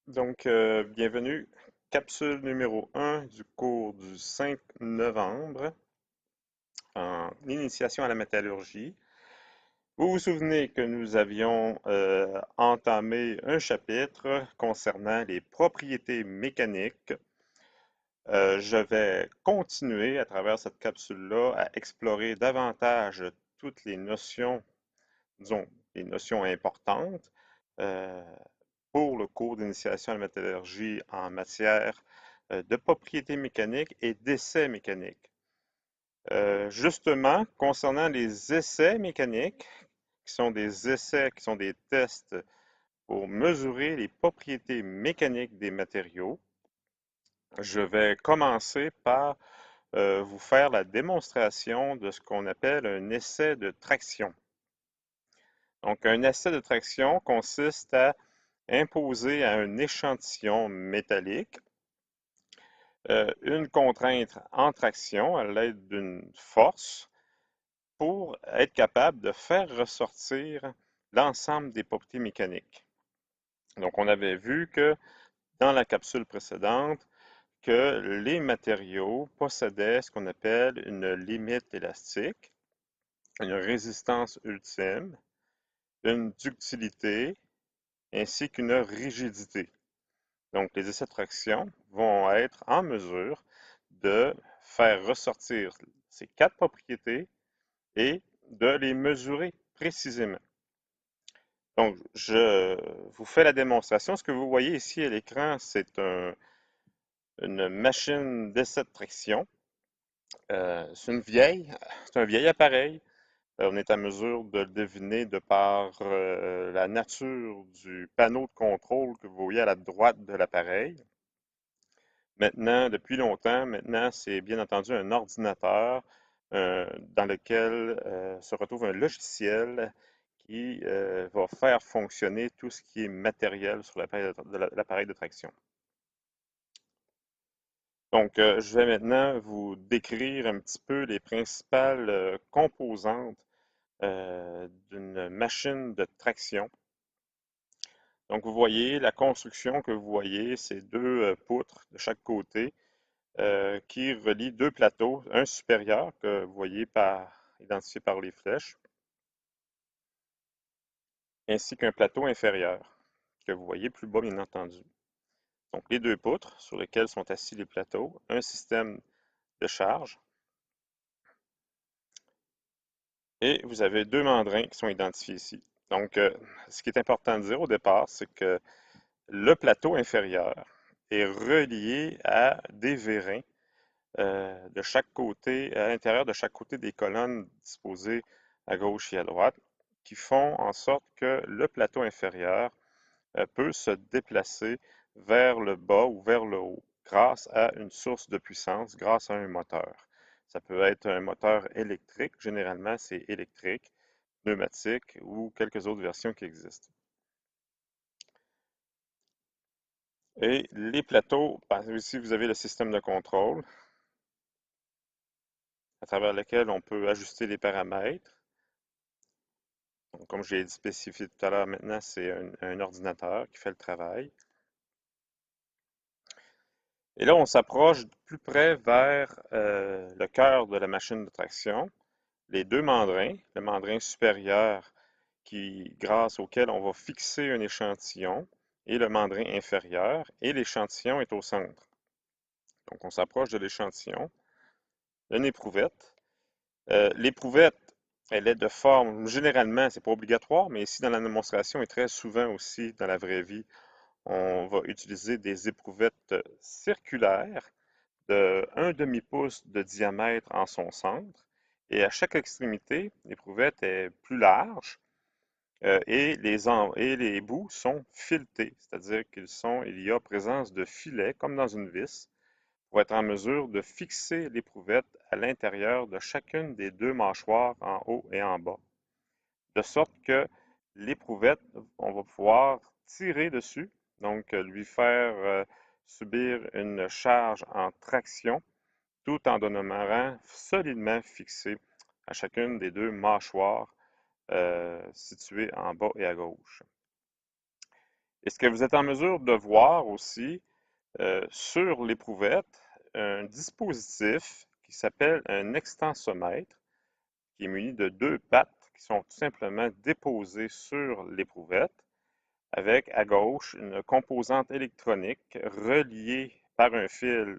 Bienvenue. Capsule numéro 1 du cours du 5 novembre en initiation à la métallurgie. Vous vous souvenez que nous avions entamé un chapitre concernant les propriétés mécaniques. Je vais continuer à travers cette capsule-là à explorer davantage toutes les notions, disons, les notions importantes euh, pour le cours d'initiation à la métallurgie en matière de propriétés mécaniques et d'essais mécaniques. Justement, concernant les essais mécaniques, qui sont des tests pour mesurer les propriétés mécaniques des matériaux, je vais commencer par vous faire la démonstration de ce qu'on appelle un essai de traction. Donc, un essai de traction consiste à imposer à un échantillon métallique une contrainte en traction à l'aide d'une force pour être capable de faire ressortir l'ensemble des propriétés mécaniques. Donc, on avait vu que dans la capsule précédente, que les matériaux possédaient ce qu'on appelle une limite élastique, une résistance ultime, une ductilité ainsi qu'une rigidité. Donc, les essais de traction vont être en mesure de faire ressortir ces quatre propriétés et de les mesurer précisément. Donc, je vous fais la démonstration. Ce que vous voyez ici à l'écran, c'est une machine d'essai de traction. C'est un vieil appareil. On est à mesure de le deviner de par la nature du panneau de contrôle que vous voyez à la droite de l'appareil. Maintenant, depuis longtemps, maintenant, c'est bien entendu un ordinateur dans lequel se retrouve un logiciel qui va faire fonctionner tout ce qui est matériel sur l'appareil de traction. Donc, je vais maintenant vous décrire un petit peu les principales composantes d'une machine de traction. Donc, vous voyez la construction que vous voyez, c'est deux poutres de chaque côté qui relie deux plateaux, un supérieur que vous voyez identifié par les flèches, ainsi qu'un plateau inférieur que vous voyez plus bas, bien entendu. Donc, les deux poutres sur lesquelles sont assis les plateaux, un système de charge, et vous avez deux mandrins qui sont identifiés ici. Donc, ce qui est important de dire au départ, c'est que le plateau inférieur est relié à des vérins de chaque côté, à l'intérieur de chaque côté des colonnes disposées à gauche et à droite, qui font en sorte que le plateau inférieur peut se déplacer vers le bas ou vers le haut grâce à une source de puissance, grâce à un moteur. Ça peut être un moteur électrique, généralement c'est électrique, pneumatique ou quelques autres versions qui existent. Et les plateaux, ici vous avez le système de contrôle à travers lequel on peut ajuster les paramètres. Donc, comme j'ai spécifié tout à l'heure, maintenant c'est un ordinateur qui fait le travail. Et là, on s'approche plus près vers le cœur de la machine de traction, les deux mandrins, le mandrin supérieur grâce auquel on va fixer un échantillon, et le mandrin inférieur, et l'échantillon est au centre. Donc, on s'approche de l'échantillon, une éprouvette. L'éprouvette, elle est de forme, généralement, c'est pas obligatoire, mais ici dans la démonstration et très souvent aussi dans la vraie vie, on va utiliser des éprouvettes circulaires de 1 demi-pouce de diamètre en son centre. Et à chaque extrémité, l'éprouvette est plus large et les bouts sont filetés, c'est-à-dire il y a présence de filets, comme dans une vis, pour être en mesure de fixer l'éprouvette à l'intérieur de chacune des deux mâchoires en haut et en bas. De sorte que l'éprouvette, on va pouvoir tirer dessus, donc lui faire subir une charge en traction tout en demeurant solidement fixé à chacune des deux mâchoires situées en bas et à gauche. Et ce que vous êtes en mesure de voir aussi sur l'éprouvette, un dispositif qui s'appelle un extensomètre, qui est muni de deux pattes qui sont tout simplement déposées sur l'éprouvette, avec à gauche une composante électronique reliée par un fil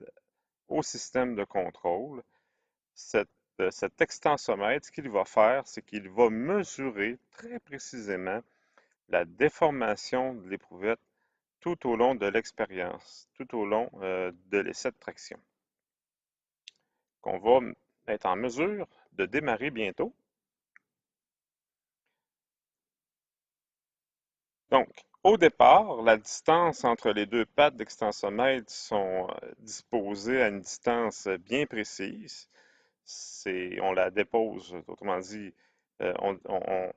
au système de contrôle. Cet, cet extensomètre, ce qu'il va faire, c'est qu'il va mesurer très précisément la déformation de l'éprouvette tout au long de l'expérience, tout au long de l'essai de traction, qu'on va être en mesure de démarrer bientôt. Donc, au départ, la distance entre les deux pattes d'extensomètre sont disposées à une distance bien précise. On la dépose, autrement dit, euh, on, on-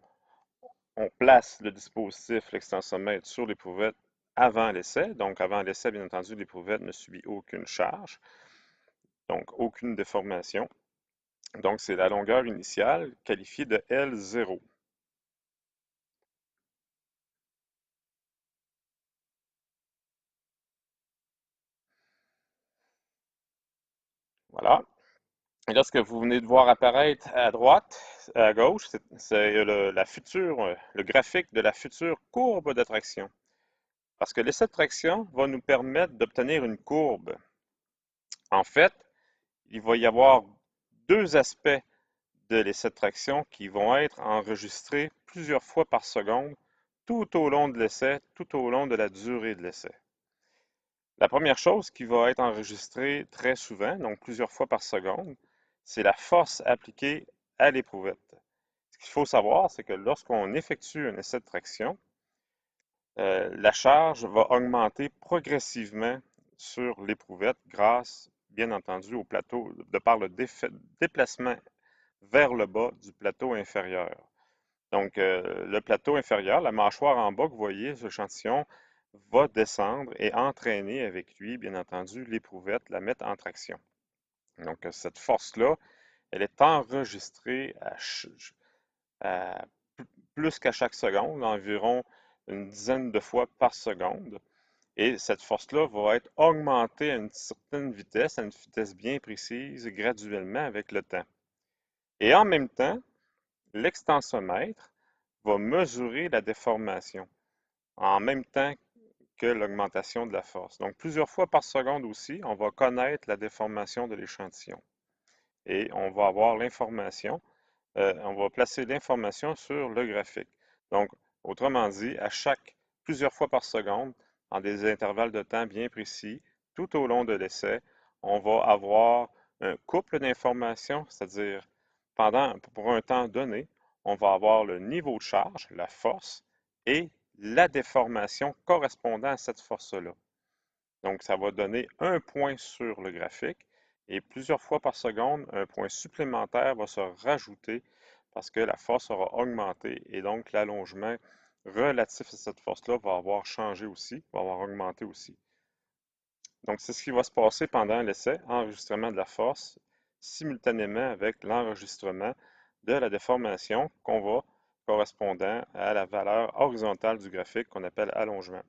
on place le dispositif, l'extensomètre, sur l'éprouvette avant l'essai. Donc, avant l'essai, bien entendu, l'éprouvette ne subit aucune charge, donc aucune déformation. Donc, c'est la longueur initiale qualifiée de L0. Voilà. Et là, ce que vous venez de voir apparaître à droite, à gauche, c'est le graphique de la future courbe de traction. Parce que l'essai de traction va nous permettre d'obtenir une courbe. En fait, il va y avoir deux aspects de l'essai de traction qui vont être enregistrés plusieurs fois par seconde tout au long de l'essai, tout au long de la durée de l'essai. La première chose qui va être enregistrée très souvent, donc plusieurs fois par seconde, c'est la force appliquée à l'éprouvette. Ce qu'il faut savoir, c'est que lorsqu'on effectue un essai de traction, la charge va augmenter progressivement sur l'éprouvette grâce, bien entendu, au plateau, de par le déplacement vers le bas du plateau inférieur. Donc, le plateau inférieur, la mâchoire en bas que vous voyez, ce échantillon, va descendre et entraîner avec lui, bien entendu, l'éprouvette, la mettre en traction. Donc, cette force-là, elle est enregistrée à plus qu'à chaque seconde, environ une dizaine de fois par seconde. Et cette force-là va être augmentée à une certaine vitesse, à une vitesse bien précise, graduellement avec le temps. Et en même temps, l'extensomètre va mesurer la déformation en même temps que l'augmentation de la force. Donc, plusieurs fois par seconde aussi, on va connaître la déformation de l'échantillon. Et on va avoir l'information, on va placer l'information sur le graphique. Donc, autrement dit, plusieurs fois par seconde, en des intervalles de temps bien précis, tout au long de l'essai, on va avoir un couple d'informations, c'est-à-dire pour un temps donné, on va avoir le niveau de charge, la force, et la déformation correspondant à cette force-là. Donc, ça va donner un point sur le graphique et plusieurs fois par seconde, un point supplémentaire va se rajouter parce que la force aura augmenté et donc l'allongement relatif à cette force-là va avoir changé aussi, va avoir augmenté aussi. Donc, c'est ce qui va se passer pendant l'essai, enregistrement de la force, simultanément avec l'enregistrement de la déformation qu'on va correspondant à la valeur horizontale du graphique qu'on appelle allongement.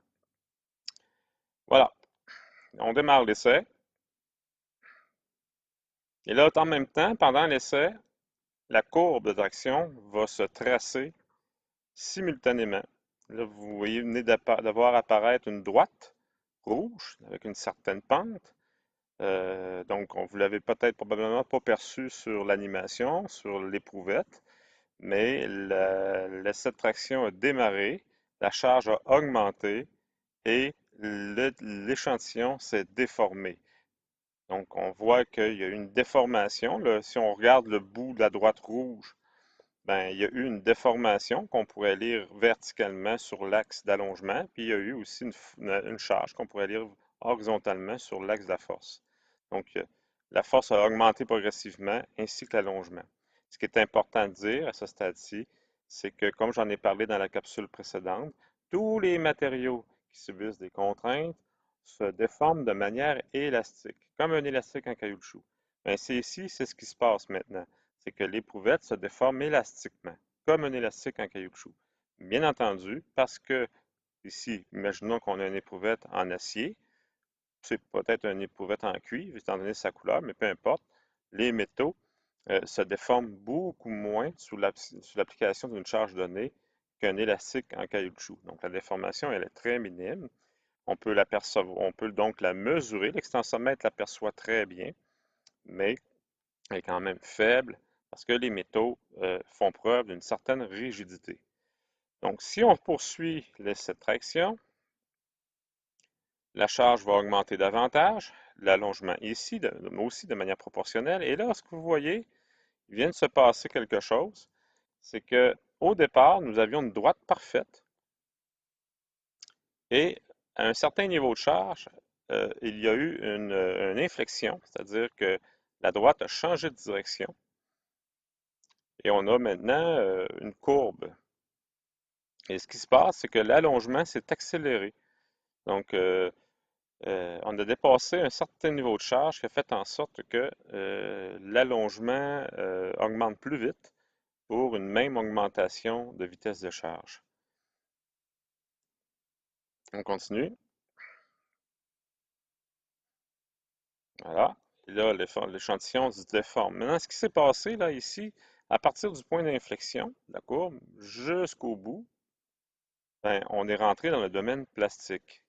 Voilà, on démarre l'essai. Et là, en même temps, pendant l'essai, la courbe de traction va se tracer simultanément. Là, vous voyez, venez de voir apparaître une droite rouge avec une certaine pente. Donc, vous l'avez peut-être probablement pas perçu sur l'animation, sur l'éprouvette, mais l'essai de traction a démarré, la charge a augmenté et l'échantillon s'est déformé. Donc, on voit qu'il y a eu une déformation. Là, si on regarde le bout de la droite rouge, ben, il y a eu une déformation qu'on pourrait lire verticalement sur l'axe d'allongement, puis il y a eu aussi une charge qu'on pourrait lire horizontalement sur l'axe de la force. Donc, la force a augmenté progressivement, ainsi que l'allongement. Ce qui est important de dire à ce stade-ci, c'est que, comme j'en ai parlé dans la capsule précédente, tous les matériaux qui subissent des contraintes se déforment de manière élastique, comme un élastique en caoutchouc. Mais c'est ici, c'est ce qui se passe maintenant, c'est que l'éprouvette se déforme élastiquement, comme un élastique en caoutchouc. Bien entendu, parce que Ici, imaginons qu'on a une éprouvette en acier. C'est peut-être une éprouvette en cuivre, étant donné sa couleur, mais peu importe. Les métaux se déforment beaucoup moins sous l'application d'une charge donnée qu'un élastique en caoutchouc. Donc, la déformation, elle est très minime. On peut l'apercevoir, on peut donc la mesurer. L'extensomètre l'aperçoit très bien, mais elle est quand même faible parce que les métaux font preuve d'une certaine rigidité. Donc, si on poursuit cette traction, la charge va augmenter davantage, l'allongement ici, mais aussi de manière proportionnelle. Et là, ce que vous voyez, il vient de se passer quelque chose, c'est que au départ, nous avions une droite parfaite et à un certain niveau de charge, il y a eu une inflexion, c'est-à-dire que la droite a changé de direction et on a maintenant une courbe. Et ce qui se passe, c'est que l'allongement s'est accéléré. Donc, on a dépassé un certain niveau de charge qui a fait en sorte que l'allongement augmente plus vite pour une même augmentation de vitesse de charge. On continue. Voilà. Et là, l'échantillon se déforme. Maintenant, ce qui s'est passé là, ici, à partir du point d'inflexion, la courbe, jusqu'au bout, ben, on est rentré dans le domaine plastique.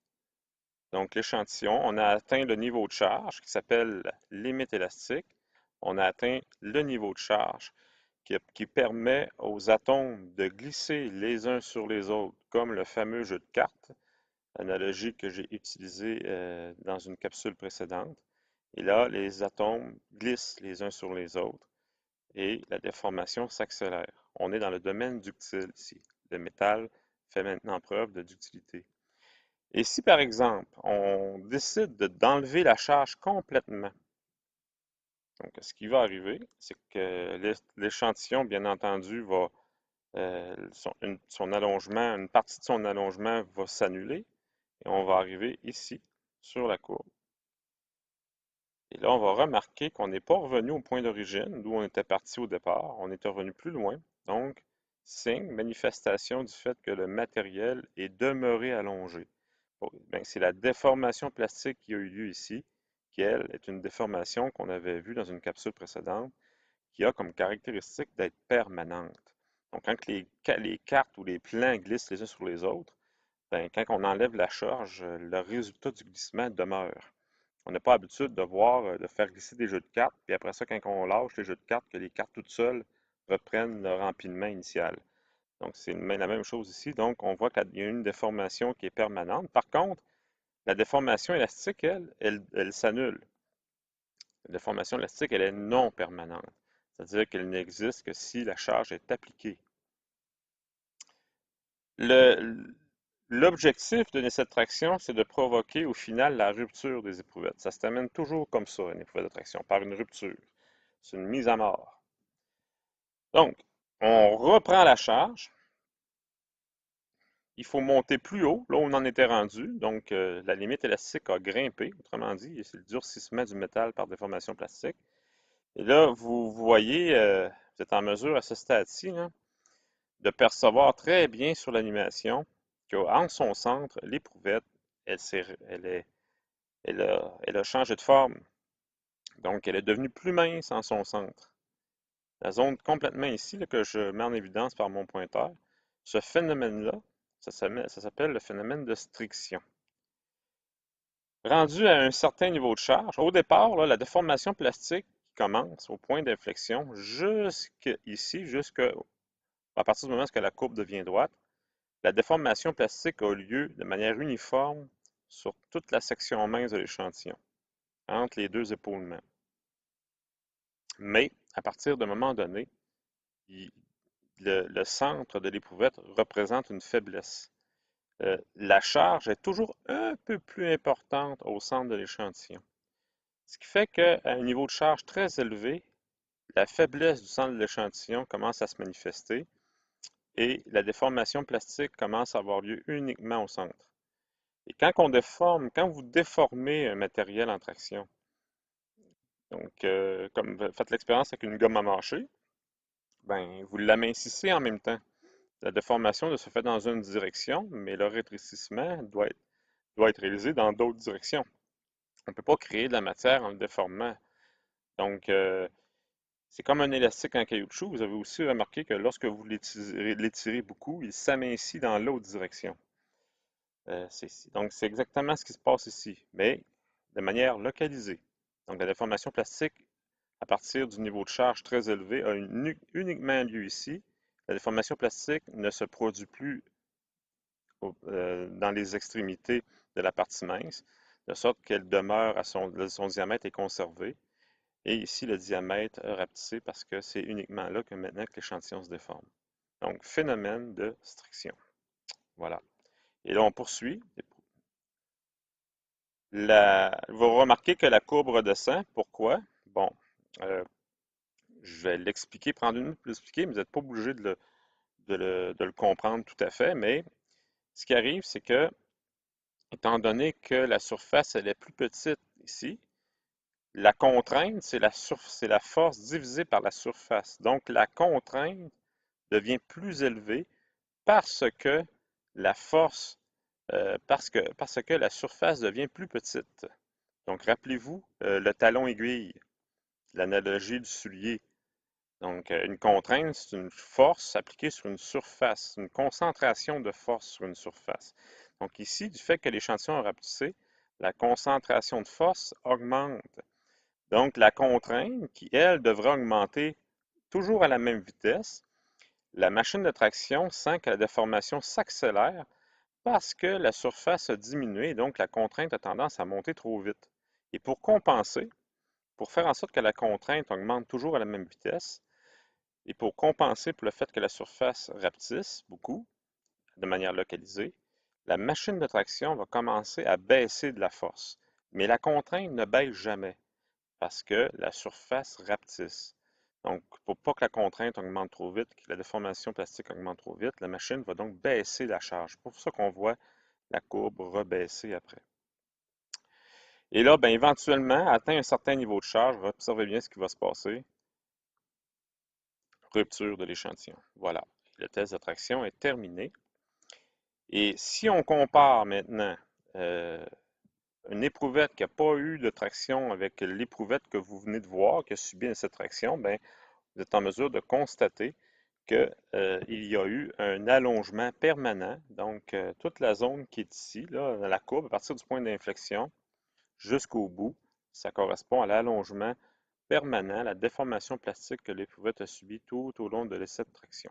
Donc, l'échantillon, on a atteint le niveau de charge qui s'appelle limite élastique. On a atteint le niveau de charge qui permet aux atomes de glisser les uns sur les autres, comme le fameux jeu de cartes, analogie que j'ai utilisée dans une capsule précédente. Et là, les atomes glissent les uns sur les autres et la déformation s'accélère. On est dans le domaine ductile ici. Le métal fait maintenant preuve de ductilité. Et si, par exemple, on décide d'enlever la charge complètement, donc ce qui va arriver, c'est que l'échantillon, bien entendu, va son allongement, une partie de son allongement va s'annuler et on va arriver ici sur la courbe. Et là, on va remarquer qu'on n'est pas revenu au point d'origine, d'où on était parti au départ. On est revenu plus loin. Donc, signe, manifestation du fait que le matériel est demeuré allongé. Bon, ben, c'est la déformation plastique qui a eu lieu ici, qui, elle, est une déformation qu'on avait vue dans une capsule précédente, qui a comme caractéristique d'être permanente. Donc, quand les cartes ou les plans glissent les uns sur les autres, ben, quand on enlève la charge, le résultat du glissement demeure. On n'a pas l'habitude de voir, de faire glisser des jeux de cartes, puis après ça, quand on lâche les jeux de cartes, que les cartes toutes seules reprennent leur empilement initial. Donc, c'est la même chose ici. Donc, on voit qu'il y a une déformation qui est permanente. Par contre, la déformation élastique, elle s'annule. La déformation élastique, elle est non permanente. C'est-à-dire qu'elle n'existe que si la charge est appliquée. L'objectif de cette traction, c'est de provoquer au final la rupture des éprouvettes. Ça se termine toujours comme ça, une éprouvette de traction, par une rupture. C'est une mise à mort. Donc, on reprend la charge. Il faut monter plus haut, là où on en était rendu. Donc, la limite élastique a grimpé, autrement dit, c'est le durcissement du métal par déformation plastique. Et là, vous voyez, vous êtes en mesure à ce stade-ci, de percevoir très bien sur l'animation qu'en son centre, l'éprouvette, elle, elle a changé de forme. Donc, elle est devenue plus mince en son centre. La zone complètement ici, là, que je mets en évidence par mon pointeur, ce phénomène-là, ça s'appelle le phénomène de striction. Rendu à un certain niveau de charge, au départ, là, la déformation plastique qui commence au point d'inflexion jusqu'ici, jusqu'à partir du moment où la courbe devient droite, la déformation plastique a lieu de manière uniforme sur toute la section mince de l'échantillon, entre les deux épaulements. Mais, à partir d'un moment donné, le centre de l'éprouvette représente une faiblesse. La charge est toujours un peu plus importante au centre de l'échantillon. Ce qui fait qu'à un niveau de charge très élevé, la faiblesse du centre de l'échantillon commence à se manifester et la déformation plastique commence à avoir lieu uniquement au centre. Et quand vous déformez un matériel en traction, donc comme vous faites l'expérience avec une gomme à mâcher, ben, vous l'amincissez en même temps. La déformation se fait dans une direction, mais le rétrécissement doit être réalisé dans d'autres directions. On ne peut pas créer de la matière en le déformant. Donc, c'est comme un élastique en caoutchouc. Vous avez aussi remarqué que lorsque vous l'étirez beaucoup, il s'amincit dans l'autre direction. Donc, c'est exactement ce qui se passe ici, mais de manière localisée. Donc, la déformation plastique, à partir du niveau de charge très élevé, a uniquement lieu ici. La déformation plastique ne se produit plus dans les extrémités de la partie mince, de sorte qu'elle demeure à son diamètre est conservé. Et ici, le diamètre a rapetissé parce que c'est uniquement là que maintenant que l'échantillon se déforme. Donc, phénomène de striction. Voilà. Et là, on poursuit. Vous remarquez que la courbe redescend. Pourquoi? Bon, euh, je vais l'expliquer, prendre une minute pour l'expliquer, mais vous n'êtes pas obligé de le comprendre tout à fait. Mais ce qui arrive, c'est que, étant donné que la surface, elle est plus petite ici, la contrainte, c'est la force divisée par la surface. Donc, la contrainte devient plus élevée parce que la force, parce que la surface devient plus petite. Donc, rappelez-vous le talon aiguille, l'analogie du soulier. Donc, une contrainte, c'est une force appliquée sur une surface, une concentration de force sur une surface. Donc, ici, du fait que l'échantillon a rapetissé, la concentration de force augmente. Donc, la contrainte, qui, elle, devrait augmenter toujours à la même vitesse, la machine de traction sent que la déformation s'accélère parce que la surface a diminué, donc la contrainte a tendance à monter trop vite. Et pour compenser, pour faire en sorte que la contrainte augmente toujours à la même vitesse, et pour compenser pour le fait que la surface rapetisse beaucoup, de manière localisée, la machine de traction va commencer à baisser de la force. Mais la contrainte ne baisse jamais parce que la surface rapetisse. Donc, pour pas que la contrainte augmente trop vite, que la déformation plastique augmente trop vite, la machine va donc baisser la charge. C'est pour ça qu'on voit la courbe rebaisser après. Et là, bien, éventuellement, atteint un certain niveau de charge, observez bien ce qui va se passer. Rupture de l'échantillon. Voilà. Le test d'attraction est terminé. Et si on compare maintenant euh, une éprouvette qui n'a pas eu de traction avec l'éprouvette que vous venez de voir, qui a subi cette traction, bien, vous êtes en mesure de constater qu'il y a eu un allongement permanent. Donc, toute la zone qui est ici, là, dans la courbe, à partir du point d'inflexion jusqu'au bout, ça correspond à l'allongement permanent, la déformation plastique que l'éprouvette a subi tout au long de l'essai de traction.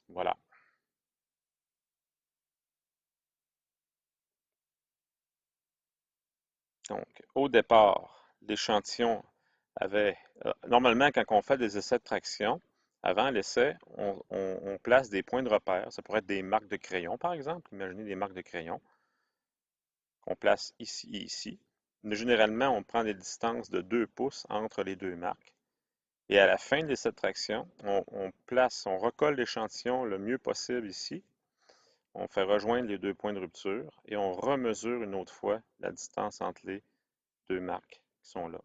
Voilà. Donc, au départ, l'échantillon avait... normalement, quand on fait des essais de traction, avant l'essai, on place des points de repère. Ça pourrait être des marques de crayon, par exemple. Imaginez des marques de crayon qu'on place ici et ici. Mais généralement, on prend des distances de 2 pouces entre les deux marques. Et à la fin de l'essai de traction, on recolle l'échantillon le mieux possible ici. On fait rejoindre les deux points de rupture et on remesure une autre fois la distance entre les deux marques qui sont là.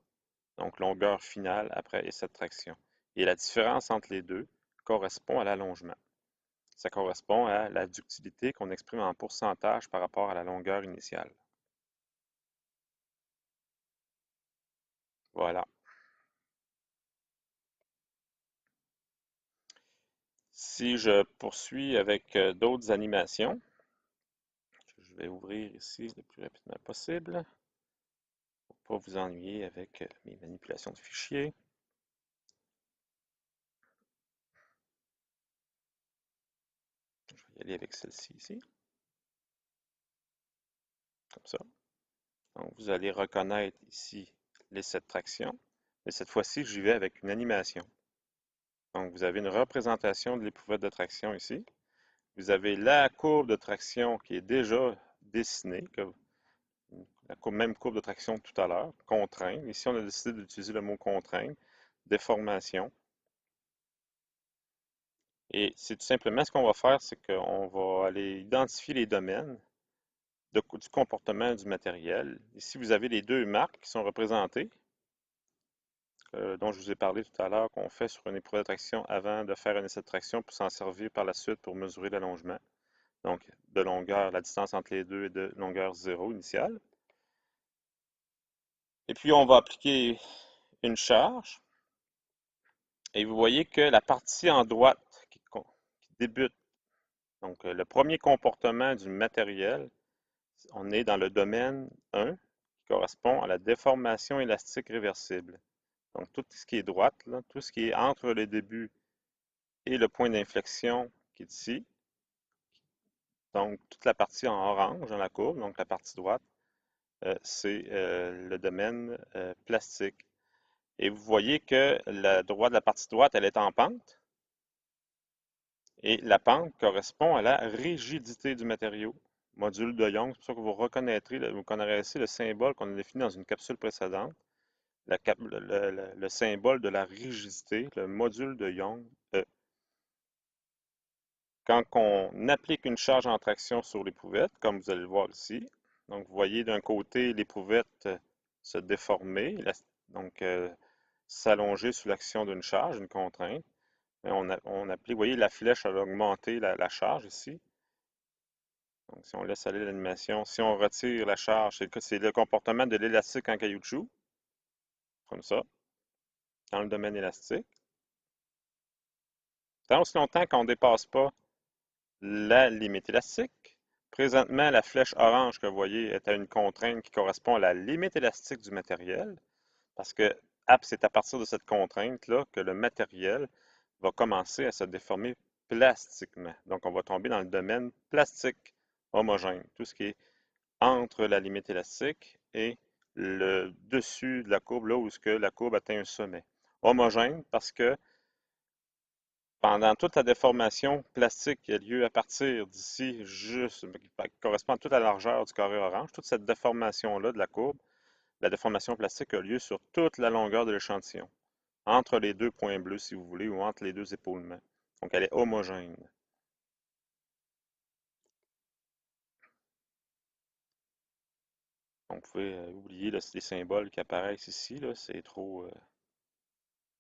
Donc, longueur finale après essai de traction. Et la différence entre les deux correspond à l'allongement. Ça correspond à la ductilité qu'on exprime en pourcentage par rapport à la longueur initiale. Voilà. Si je poursuis avec d'autres animations, je vais ouvrir ici le plus rapidement possible pour ne pas vous ennuyer avec mes manipulations de fichiers. Je vais y aller avec celle-ci ici, comme ça. Donc, vous allez reconnaître ici l'essai de traction, mais cette fois-ci, j'y vais avec une animation. Donc, vous avez une représentation de l'éprouvette de traction ici. Vous avez la courbe de traction qui est déjà dessinée, la même courbe de traction que tout à l'heure, contrainte. Ici, on a décidé d'utiliser le mot contrainte, déformation. Et c'est tout simplement ce qu'on va faire, c'est qu'on va aller identifier les domaines du comportement du matériel. Ici, vous avez les deux marques qui sont représentées. dont je vous ai parlé tout à l'heure, qu'on fait sur une épreuve de traction avant de faire un essai de traction pour s'en servir par la suite pour mesurer l'allongement. Donc, de longueur, la distance entre les deux est de longueur 0 initiale. Et puis, on va appliquer une charge. Et vous voyez que la partie en droite qui débute, donc le premier comportement du matériel, on est dans le domaine 1, qui correspond à la déformation élastique réversible. Donc, tout ce qui est droite, là, tout ce qui est entre le début et le point d'inflexion qui est ici, donc toute la partie en orange dans la courbe, donc la partie droite, c'est le domaine plastique. Et vous voyez que la partie droite, elle est en pente, et la pente correspond à la rigidité du matériau. Module de Young, c'est pour ça que vous reconnaîtrez, vous connaissez le symbole qu'on a défini dans une capsule précédente, le symbole de la rigidité, le module de Young. Quand on applique une charge en traction sur l'éprouvette, comme vous allez le voir ici, donc vous voyez d'un côté l'éprouvette se déformer, donc s'allonger sous l'action d'une charge, une contrainte. Et on applique, vous voyez, la flèche a augmenté la charge ici. Donc si on laisse aller l'animation, si on retire la charge, c'est le comportement de l'élastique en caoutchouc, comme ça, dans le domaine élastique. Tant aussi longtemps qu'on ne dépasse pas la limite élastique. Présentement, la flèche orange que vous voyez est à une contrainte qui correspond à la limite élastique du matériel, parce que c'est à partir de cette contrainte-là que le matériel va commencer à se déformer plastiquement. Donc, on va tomber dans le domaine plastique homogène, tout ce qui est entre la limite élastique et le dessus de la courbe, là où la courbe atteint un sommet. Homogène parce que pendant toute la déformation plastique qui a lieu à partir d'ici, qui correspond à toute la largeur du carré orange, toute cette déformation-là de la courbe, la déformation plastique a lieu sur toute la longueur de l'échantillon, entre les deux points bleus, si vous voulez, ou entre les deux épaulements. Donc, elle est homogène. Donc, vous pouvez oublier les symboles qui apparaissent ici, là, c'est trop...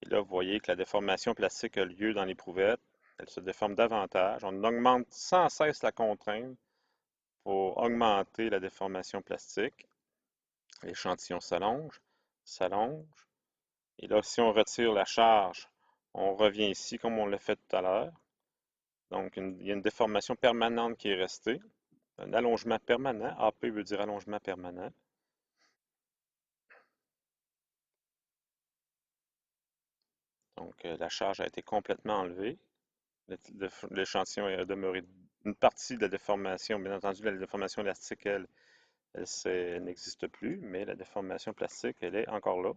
Et là, vous voyez que la déformation plastique a lieu dans l'éprouvette. Elle se déforme davantage. On augmente sans cesse la contrainte pour augmenter la déformation plastique. L'échantillon s'allonge, s'allonge. Et là, si on retire la charge, on revient ici comme on l'a fait tout à l'heure. Donc, il y a une déformation permanente qui est restée. Un allongement permanent. AP veut dire allongement permanent. Donc, la charge a été complètement enlevée. L'échantillon est demeuré une partie de la déformation. Bien entendu, la déformation élastique, elle n'existe plus, mais la déformation plastique, elle est encore là.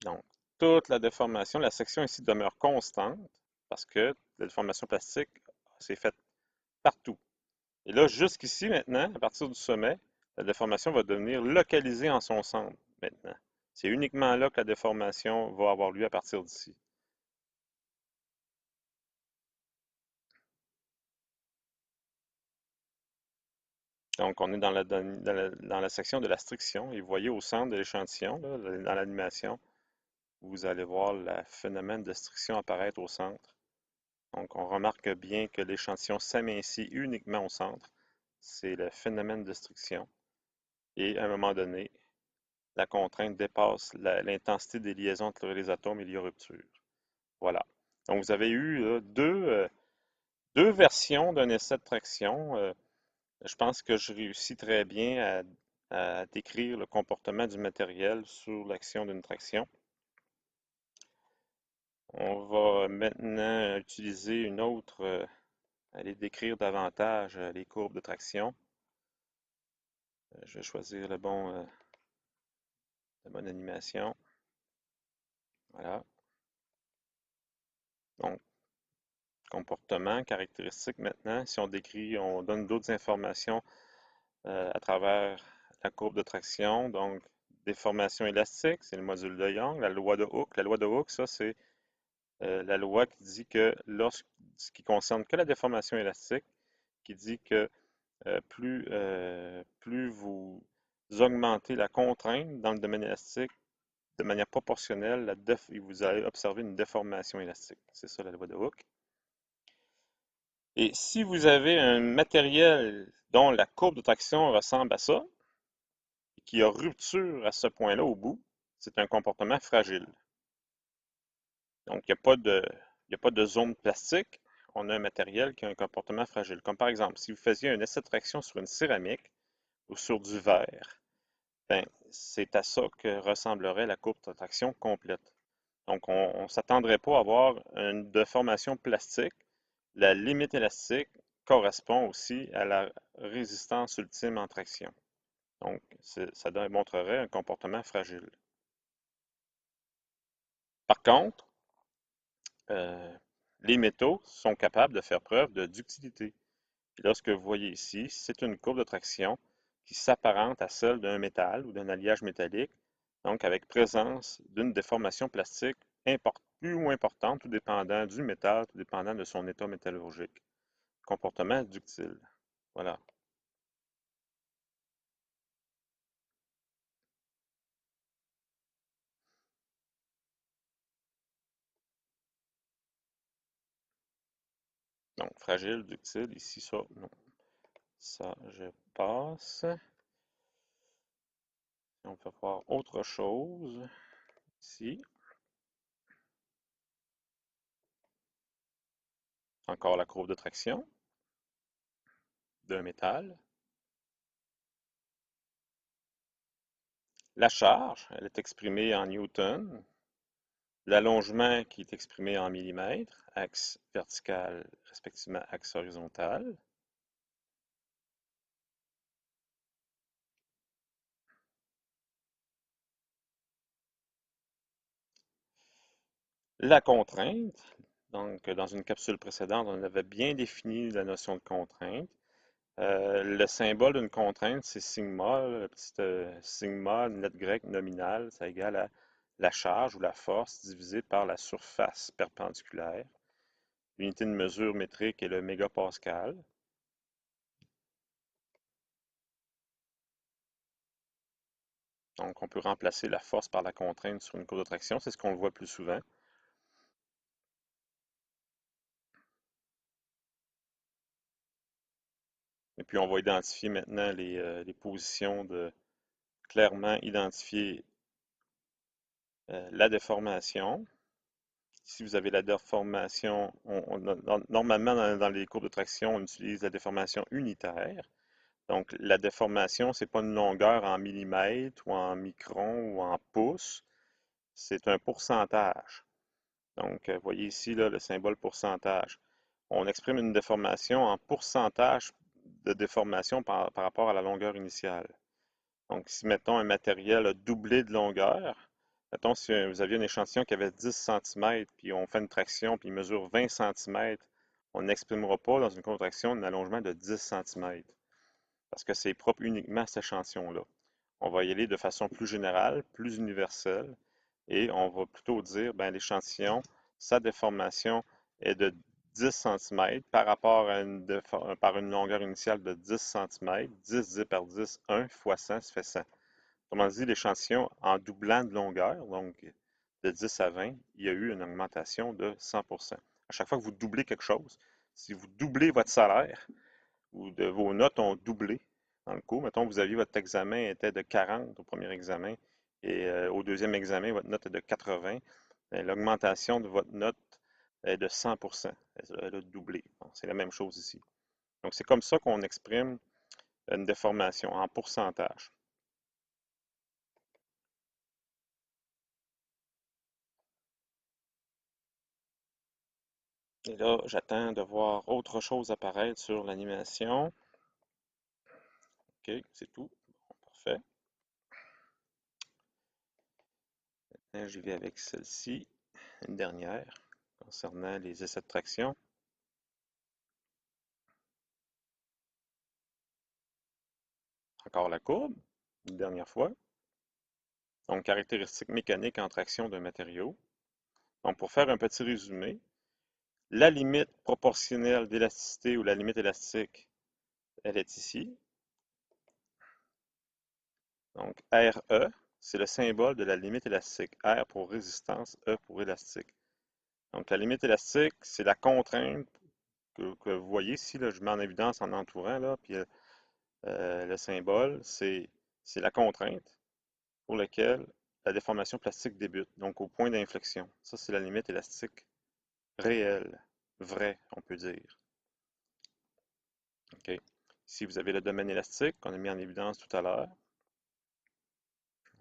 Donc, toute la déformation, la section ici demeure constante parce que la déformation plastique s'est faite partout. Et là, jusqu'ici maintenant, à partir du sommet, la déformation va devenir localisée en son centre maintenant. C'est uniquement là que la déformation va avoir lieu à partir d'ici. Donc, on est dans la section de la striction et vous voyez au centre de l'échantillon, dans l'animation, vous allez voir le phénomène de striction apparaître au centre. Donc, on remarque bien que l'échantillon s'amincit uniquement au centre. C'est le phénomène de striction. Et à un moment donné, la contrainte dépasse l'intensité des liaisons entre les atomes et il y a rupture. Voilà. Donc, vous avez eu deux versions d'un essai de traction. Je pense que je réussis très bien à décrire le comportement du matériel sous l'action d'une traction. On va maintenant utiliser une autre, aller décrire davantage les courbes de traction. Je vais choisir la bonne animation. Voilà. Donc, comportement, caractéristique maintenant. Si on décrit, on donne d'autres informations à travers la courbe de traction. Donc, déformation élastique, c'est le module de Young. La loi de Hooke. La loi de Hooke, ça, c'est la loi qui dit que ce qui concerne que la déformation élastique, qui dit que plus vous augmentez la contrainte dans le domaine élastique de manière proportionnelle, vous allez observer une déformation élastique. C'est ça la loi de Hooke. Et si vous avez un matériel dont la courbe de traction ressemble à ça, et qui a rupture à ce point-là au bout, c'est un comportement fragile. Donc, il y a pas de zone plastique. On a un matériel qui a un comportement fragile. Comme par exemple, si vous faisiez un essai de traction sur une céramique ou sur du verre, ben, c'est à ça que ressemblerait la courbe de traction complète. Donc, on ne s'attendrait pas à avoir une déformation plastique. La limite élastique correspond aussi à la résistance ultime en traction. Donc, ça démontrerait un comportement fragile. Par contre, euh, les métaux sont capables de faire preuve de ductilité. Puis là, ce que vous voyez ici, c'est une courbe de traction qui s'apparente à celle d'un métal ou d'un alliage métallique, donc avec présence d'une déformation plastique plus ou moins importante, tout dépendant du métal, tout dépendant de son état métallurgique. Comportement ductile. Voilà. Donc, fragile, ductile, ici, ça, non. Ça, je passe. On peut voir autre chose. Ici, encore la courbe de traction d'un métal. La charge, elle est exprimée en newton. L'allongement qui est exprimé en millimètres, axe vertical, respectivement axe horizontal. La contrainte, donc dans une capsule précédente, on avait bien défini la notion de contrainte. Le symbole d'une contrainte, c'est sigma, le petit sigma, une lettre grecque nominale, ça égale à la charge ou la force divisée par la surface perpendiculaire. L'unité de mesure métrique est le mégapascal. Donc, on peut remplacer la force par la contrainte sur une courbe de traction. C'est ce qu'on le voit plus souvent. Et puis, on va identifier maintenant les positions de clairement identifier la déformation. Si vous avez la déformation, normalement dans les courbes de traction, on utilise la déformation unitaire. Donc, la déformation, ce n'est pas une longueur en millimètres ou en microns ou en pouces, c'est un pourcentage. Donc, vous voyez ici là, le symbole pourcentage. On exprime une déformation en pourcentage de déformation par rapport à la longueur initiale. Donc, si, mettons, un matériel a doublé de longueur, mettons, si vous aviez un échantillon qui avait 10 cm, puis on fait une traction, puis il mesure 20 cm, on n'exprimera pas dans une contraction un allongement de 10 cm, parce que c'est propre uniquement à cet échantillon-là. On va y aller de façon plus générale, plus universelle, et on va plutôt dire, ben, l'échantillon, sa déformation est de 10 cm par rapport à par une longueur initiale de 10 cm. 10 divisé par 10, 1 fois 100, ça fait 100. Autrement dit, l'échantillon, en doublant de longueur, donc de 10 à 20, il y a eu une augmentation de 100%. À chaque fois que vous doublez quelque chose, si vous doublez votre salaire, ou de vos notes ont doublé dans le cours. Mettons que vous aviez votre examen était de 40 au premier examen et au deuxième examen, votre note est de 80. L'augmentation de votre note est de 100%. Elle a doublé. Bon, c'est la même chose ici. Donc, c'est comme ça qu'on exprime une déformation en pourcentage. Et là, j'attends de voir autre chose apparaître sur l'animation. OK, c'est tout. Bon, parfait. Maintenant, j'y vais avec celle-ci, une dernière, concernant les essais de traction. Encore la courbe, une dernière fois. Donc, caractéristiques mécaniques en traction d'un matériau. Donc, pour faire un petit résumé, la limite proportionnelle d'élasticité ou la limite élastique elle est ici. Donc, RE, c'est le symbole de la limite élastique. R pour résistance, E pour élastique. Donc, la limite élastique, c'est la contrainte que vous voyez ici, là, je mets en évidence en entourant, là, puis le symbole, c'est la contrainte pour laquelle la déformation plastique débute, donc au point d'inflexion. Ça, c'est la limite élastique réelle, vraie, on peut dire. OK. Ici, vous avez le domaine élastique qu'on a mis en évidence tout à l'heure.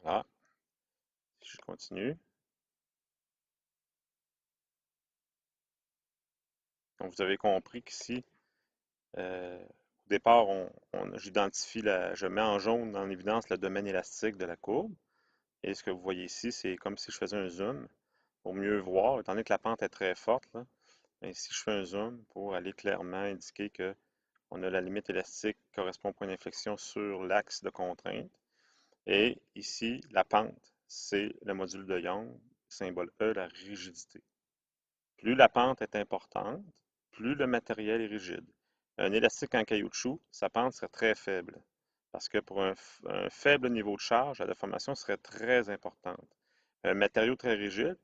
Voilà. Si je continue. Donc, vous avez compris qu'ici, au départ, j'identifie, je mets en jaune en évidence le domaine élastique de la courbe. Et ce que vous voyez ici, c'est comme si je faisais un zoom pour mieux voir, étant donné que la pente est très forte, là. Et si je fais un zoom pour aller clairement indiquer que on a la limite élastique qui correspond au point d'inflexion sur l'axe de contrainte. Et ici, la pente, c'est le module de Young, symbole E, la rigidité. Plus la pente est importante, plus le matériel est rigide. Un élastique en caoutchouc, sa pente serait très faible, parce que pour un faible niveau de charge, la déformation serait très importante. Un matériau très rigide,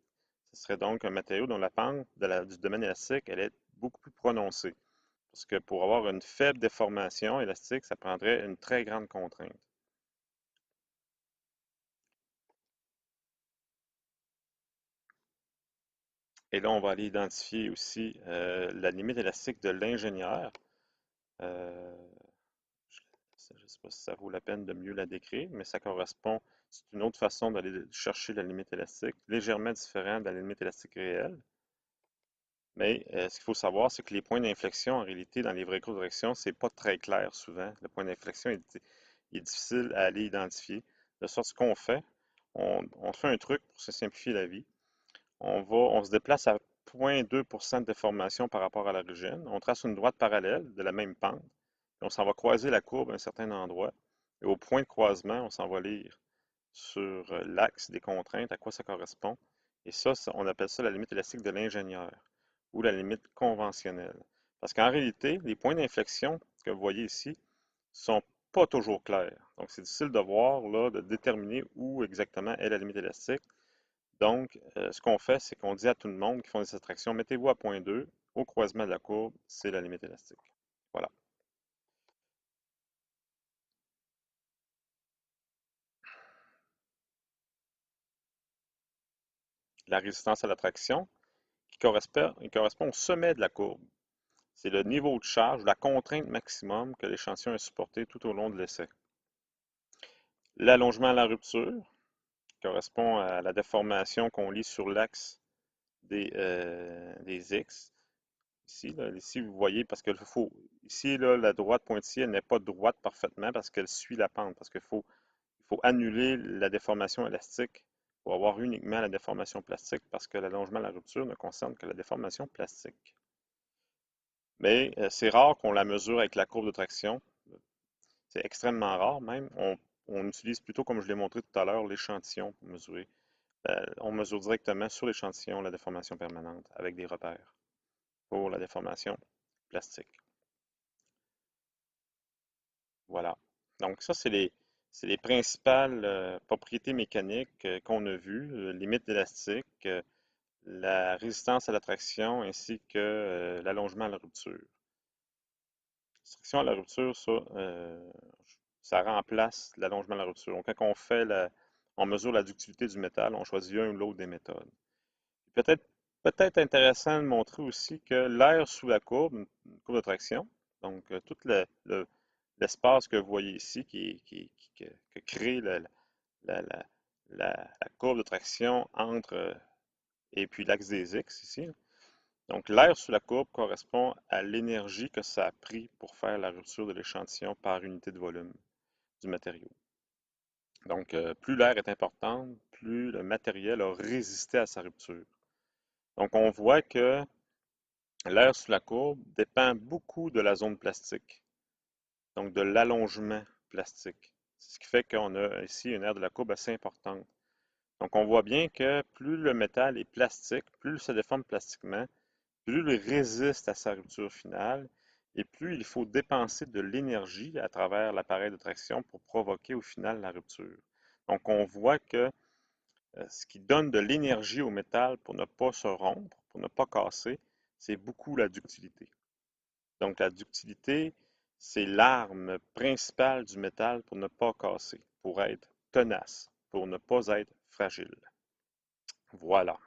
ce serait donc un matériau dont la pente du domaine élastique, elle est beaucoup plus prononcée. Parce que pour avoir une faible déformation élastique, ça prendrait une très grande contrainte. Et là, on va aller identifier aussi la limite élastique de l'ingénieur. Euh, je ne sais pas si ça vaut la peine de mieux la décrire, mais ça correspond, c'est une autre façon d'aller chercher la limite élastique, légèrement différente de la limite élastique réelle. Mais ce qu'il faut savoir, c'est que les points d'inflexion, en réalité, dans les vraies courbes de direction, c'est pas très clair souvent. Le point d'inflexion est difficile à aller identifier. De sorte qu'on fait, on fait un truc pour se simplifier la vie. On se déplace à 0,2% de déformation par rapport à l'origine. On trace une droite parallèle de la même pente. Puis on s'en va croiser la courbe à un certain endroit. Et au point de croisement, on s'en va lire sur l'axe des contraintes, à quoi ça correspond. Et ça, on appelle ça la limite élastique de l'ingénieur ou la limite conventionnelle. Parce qu'en réalité, les points d'inflexion que vous voyez ici sont pas toujours clairs. Donc, c'est difficile de voir, là, de déterminer où exactement est la limite élastique. Donc, ce qu'on fait, c'est qu'on dit à tout le monde qui font des attractions, mettez-vous à point 2, au croisement de la courbe, c'est la limite élastique. Voilà. La résistance à l'attraction, il correspond au sommet de la courbe. C'est le niveau de charge, la contrainte maximum que l'échantillon a supporté tout au long de l'essai. L'allongement à la rupture correspond à la déformation qu'on lit sur l'axe des X. Ici, là, ici, vous voyez, parce que ici, là, la droite pointillée, elle n'est pas droite parfaitement parce qu'elle suit la pente, parce il faut annuler la déformation élastique pour avoir uniquement la déformation plastique, parce que l'allongement à la rupture ne concerne que la déformation plastique. Mais c'est rare qu'on la mesure avec la courbe de traction. C'est extrêmement rare même. On utilise plutôt, comme je l'ai montré tout à l'heure, l'échantillon pour mesurer. On mesure directement sur l'échantillon la déformation permanente avec des repères pour la déformation plastique. Voilà. Donc ça, c'est les principales propriétés mécaniques qu'on a vues, limite élastique, la résistance à l'attraction ainsi que l'allongement à la rupture. Restriction à la rupture, ça remplace l'allongement à la rupture. Donc, quand on mesure la ductilité du métal, on choisit un ou l'autre des méthodes. Peut-être peut-être intéressant de montrer aussi que l'air sous la courbe, une courbe de traction, donc tout l'espace que vous voyez ici que crée la- la- la courbe de traction entre et puis l'axe des X ici. Donc l'air sous la courbe correspond à l'énergie que ça a pris pour faire la rupture de l'échantillon par unité de volume du matériau. Donc plus l'air est important, plus le matériel a résisté à sa rupture. Donc on voit que l'air sous la courbe dépend beaucoup de la zone plastique, donc de l'allongement plastique. C'est ce qui fait qu'on a ici une aire de la courbe assez importante. Donc on voit bien que plus le métal est plastique, plus il se déforme plastiquement, plus il résiste à sa rupture finale et plus il faut dépenser de l'énergie à travers l'appareil de traction pour provoquer au final la rupture. Donc on voit que ce qui donne de l'énergie au métal pour ne pas se rompre, pour ne pas casser, c'est beaucoup la ductilité. Donc la ductilité, c'est l'arme principale du métal pour ne pas casser, pour être tenace, pour ne pas être fragile. Voilà.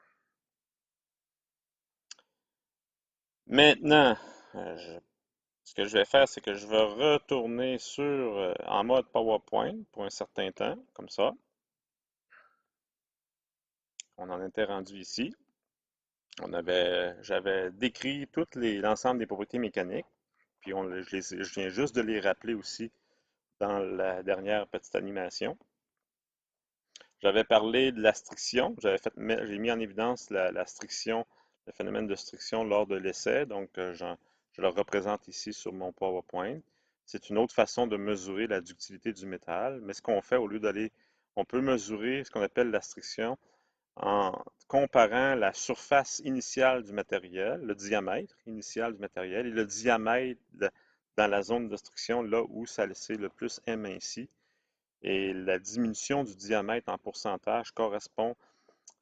Maintenant, ce que je vais faire, c'est que je vais retourner en mode PowerPoint pour un certain temps, comme ça. On en était rendu ici. J'avais décrit l'ensemble des propriétés mécaniques, puis je viens juste de les rappeler aussi dans la dernière petite animation. J'avais parlé de la striction. J'ai mis en évidence la striction, le phénomène de striction lors de l'essai. Donc, je le représente ici sur mon PowerPoint. C'est une autre façon de mesurer la ductilité du métal. Mais ce qu'on fait, on peut mesurer ce qu'on appelle la striction en comparant la surface initiale du matériel, le diamètre initial du matériel, et le diamètre dans la zone de striction, là où ça c'est le plus éminci. Et la diminution du diamètre en pourcentage correspond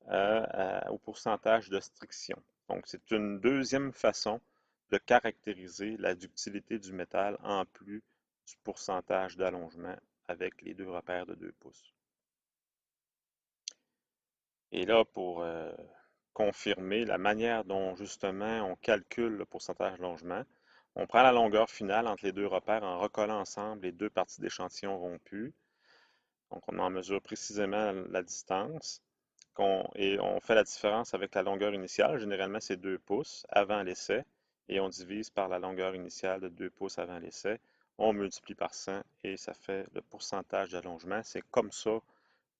au pourcentage de striction. Donc, c'est une deuxième façon de caractériser la ductilité du métal en plus du pourcentage d'allongement avec les deux repères de 2 pouces. Et là, pour confirmer la manière dont justement on calcule le pourcentage d'allongement, on prend la longueur finale entre les deux repères en recollant ensemble les deux parties d'échantillon rompues. Donc, on en mesure précisément la distance et on fait la différence avec la longueur initiale. Généralement, c'est 2 pouces avant l'essai et on divise par la longueur initiale de 2 pouces avant l'essai. On multiplie par 100 et ça fait le pourcentage d'allongement. C'est comme ça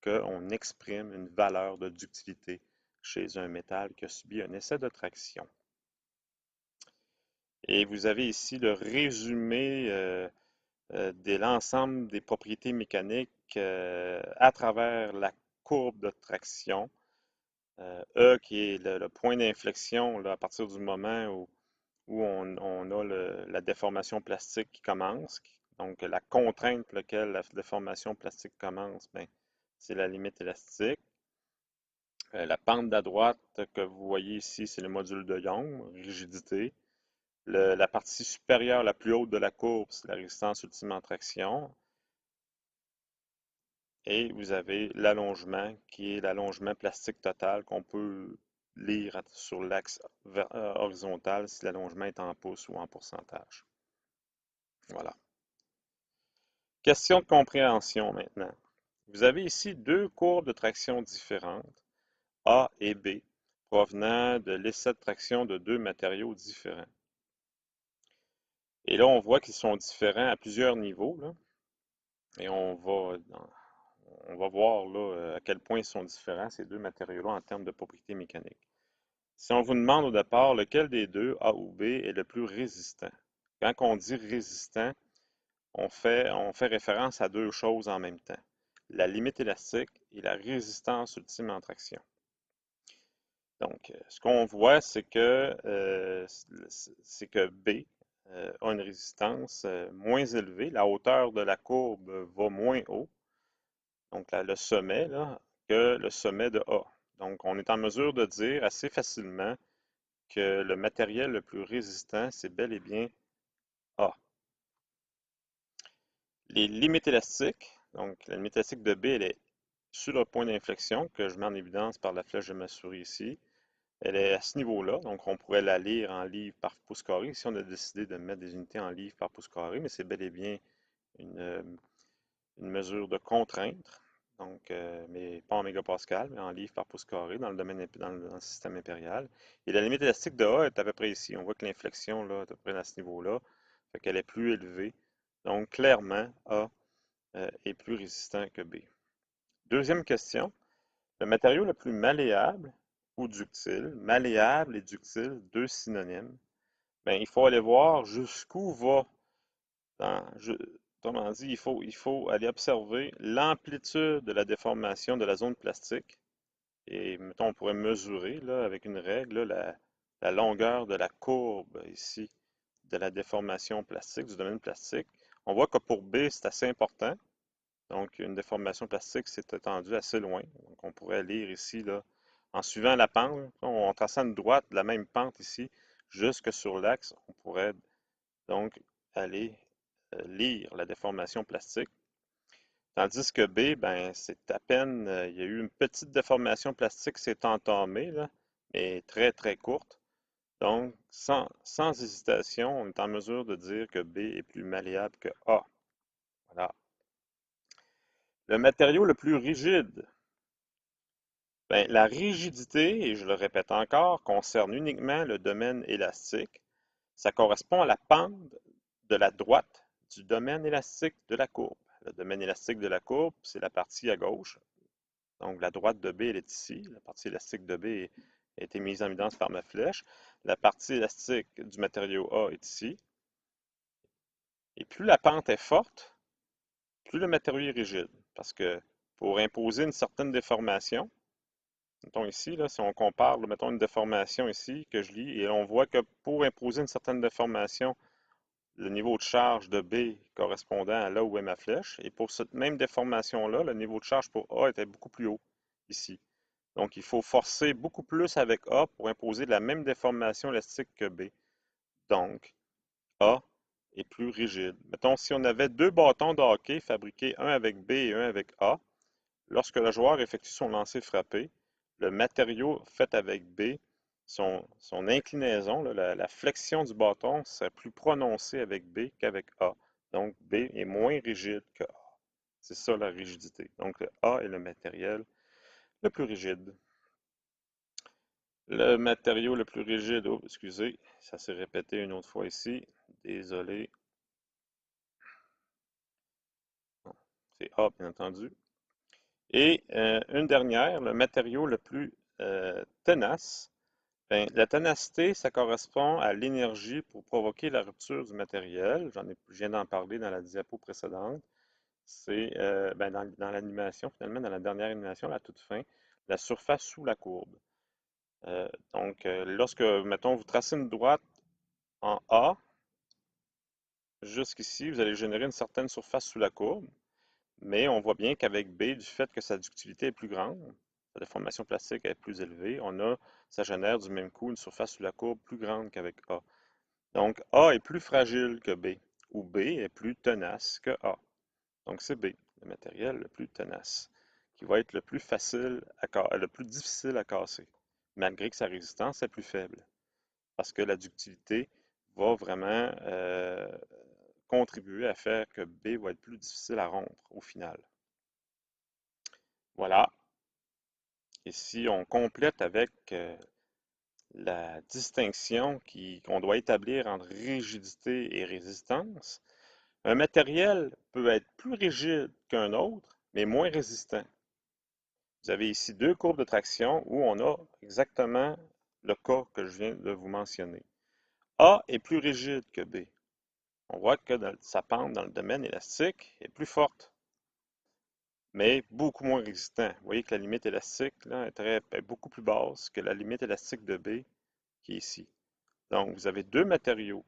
qu'on exprime une valeur de ductilité chez un métal qui a subi un essai de traction. Et vous avez ici le résumé de l'ensemble des propriétés mécaniques à travers la courbe de traction. E qui est le point d'inflexion à partir du moment où on a la déformation plastique qui commence. Donc la contrainte pour laquelle la déformation plastique commence, ben, c'est la limite élastique. La pente à droite que vous voyez ici, c'est le module de Young, rigidité. La partie supérieure, la plus haute de la courbe, c'est la résistance ultime en traction. Et vous avez l'allongement, qui est l'allongement plastique total qu'on peut lire sur l'axe horizontal si l'allongement est en pouces ou en pourcentage. Voilà. Question de compréhension maintenant. Vous avez ici deux courbes de traction différentes, A et B, provenant de l'essai de traction de deux matériaux différents. Et là, on voit qu'ils sont différents à plusieurs niveaux, là, et on va voir là, à quel point ils sont différents, ces deux matériaux-là, en termes de propriétés mécaniques. Si on vous demande au départ lequel des deux, A ou B, est le plus résistant, quand on dit résistant, on fait référence à deux choses en même temps, la limite élastique et la résistance ultime en traction. Donc, ce qu'on voit, c'est que B a une résistance moins élevée. La hauteur de la courbe va moins haut, donc là, le sommet, là, que le sommet de A. Donc, on est en mesure de dire assez facilement que le matériel le plus résistant, c'est bel et bien A. Les limites élastiques, donc la limite élastique de B, elle est sur le point d'inflexion que je mets en évidence par la flèche de ma souris ici. Elle est à ce niveau-là, donc on pourrait la lire en livres par pouce carré si on a décidé de mettre des unités en livres par pouce carré, mais c'est bel et bien une, une mesure de contrainte, donc, mais pas en mégapascal, mais en livres par pouce carré dans le domaine dans le système impérial. Et la limite élastique de A est à peu près ici. On voit que l'inflexion là, est à peu près à ce niveau-là, fait qu'elle est plus élevée. Donc, clairement, A est plus résistant que B. Deuxième question, le matériau le plus malléable ou ductile, malléable et ductile, deux synonymes, ben, il faut aller voir jusqu'où va autrement dit, il faut aller observer l'amplitude de la déformation de la zone plastique. Et mettons, on pourrait mesurer là, avec une règle là, la longueur de la courbe ici de la déformation plastique, du domaine plastique. On voit que pour B, c'est assez important. Donc, une déformation plastique s'est étendue assez loin. Donc, on pourrait lire ici, là, en suivant la pente, en traçant une droite de la même pente ici, jusque sur l'axe, on pourrait donc aller lire la déformation plastique. Tandis que B, ben, c'est à peine, il y a eu une petite déformation plastique qui s'est entamée, là, mais très, très courte. Donc, sans hésitation, on est en mesure de dire que B est plus malléable que A. Voilà. Le matériau le plus rigide. Ben, la rigidité, et je le répète encore, concerne uniquement le domaine élastique. Ça correspond à la pente de la droite du domaine élastique de la courbe. Le domaine élastique de la courbe, c'est la partie à gauche. Donc, la droite de B, elle est ici. La partie élastique de B a été mise en évidence par ma flèche. La partie élastique du matériau A est ici. Et plus la pente est forte, plus le matériau est rigide. Parce que pour imposer une certaine déformation, mettons ici, là, si on compare, là, mettons une déformation ici que je lis, et on voit que pour imposer une certaine déformation, le niveau de charge de B correspondant à là où est ma flèche, et pour cette même déformation-là, le niveau de charge pour A était beaucoup plus haut ici. Donc, il faut forcer beaucoup plus avec A pour imposer la même déformation élastique que B. Donc, A est plus rigide. Mettons, si on avait deux bâtons de hockey fabriqués, un avec B et un avec A, lorsque le joueur effectue son lancer frappé, le matériau fait avec B, son inclinaison, la flexion du bâton serait plus prononcée avec B qu'avec A. Donc, B est moins rigide que A. C'est ça la rigidité. Donc, le A est le matériel le plus rigide. Le matériau le plus rigide, oh, excusez, ça s'est répété une autre fois ici. Désolé. C'est A, bien entendu. Et une dernière, le matériau le plus tenace. Ben, la ténacité, ça correspond à l'énergie pour provoquer la rupture du matériel. Je viens d'en parler dans la diapo précédente. C'est ben, dans l'animation, finalement, dans la dernière animation, à la toute fin, la surface sous la courbe. Lorsque, mettons, vous tracez une droite en A, jusqu'ici, vous allez générer une certaine surface sous la courbe, mais on voit bien qu'avec B, du fait que sa ductilité est plus grande, sa déformation plastique est plus élevée, ça génère du même coup une surface sous la courbe plus grande qu'avec A. Donc, A est plus fragile que B, ou B est plus tenace que A. Donc, c'est B, le matériel le plus tenace, qui va être le plus le plus difficile à casser, malgré que sa résistance est plus faible, parce que la ductilité va vraiment contribuer à faire que B va être plus difficile à rompre au final. Voilà. Et si on complète avec la distinction qu'on doit établir entre rigidité et résistance, un matériel peut être plus rigide qu'un autre, mais moins résistant. Vous avez ici deux courbes de traction où on a exactement le cas que je viens de vous mentionner. A est plus rigide que B. On voit que sa pente dans le domaine élastique est plus forte, mais beaucoup moins résistant. Vous voyez que la limite élastique là, est beaucoup plus basse que la limite élastique de B qui est ici. Donc, vous avez deux matériaux,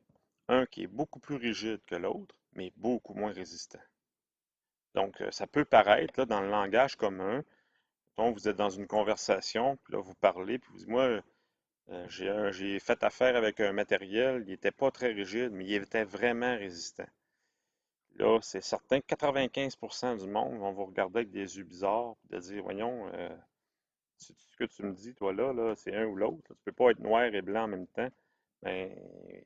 un qui est beaucoup plus rigide que l'autre, mais beaucoup moins résistant. Donc, ça peut paraître là, dans le langage commun, donc vous êtes dans une conversation, puis là, vous parlez, puis vous dites, moi, j'ai fait affaire avec un matériel, il n'était pas très rigide, mais il était vraiment résistant. Là, c'est certain que 95% du monde vont vous regarder avec des yeux bizarres, puis de dire, voyons, ce que tu me dis, toi là, c'est un ou l'autre. Tu ne peux pas être noir et blanc en même temps. Ben,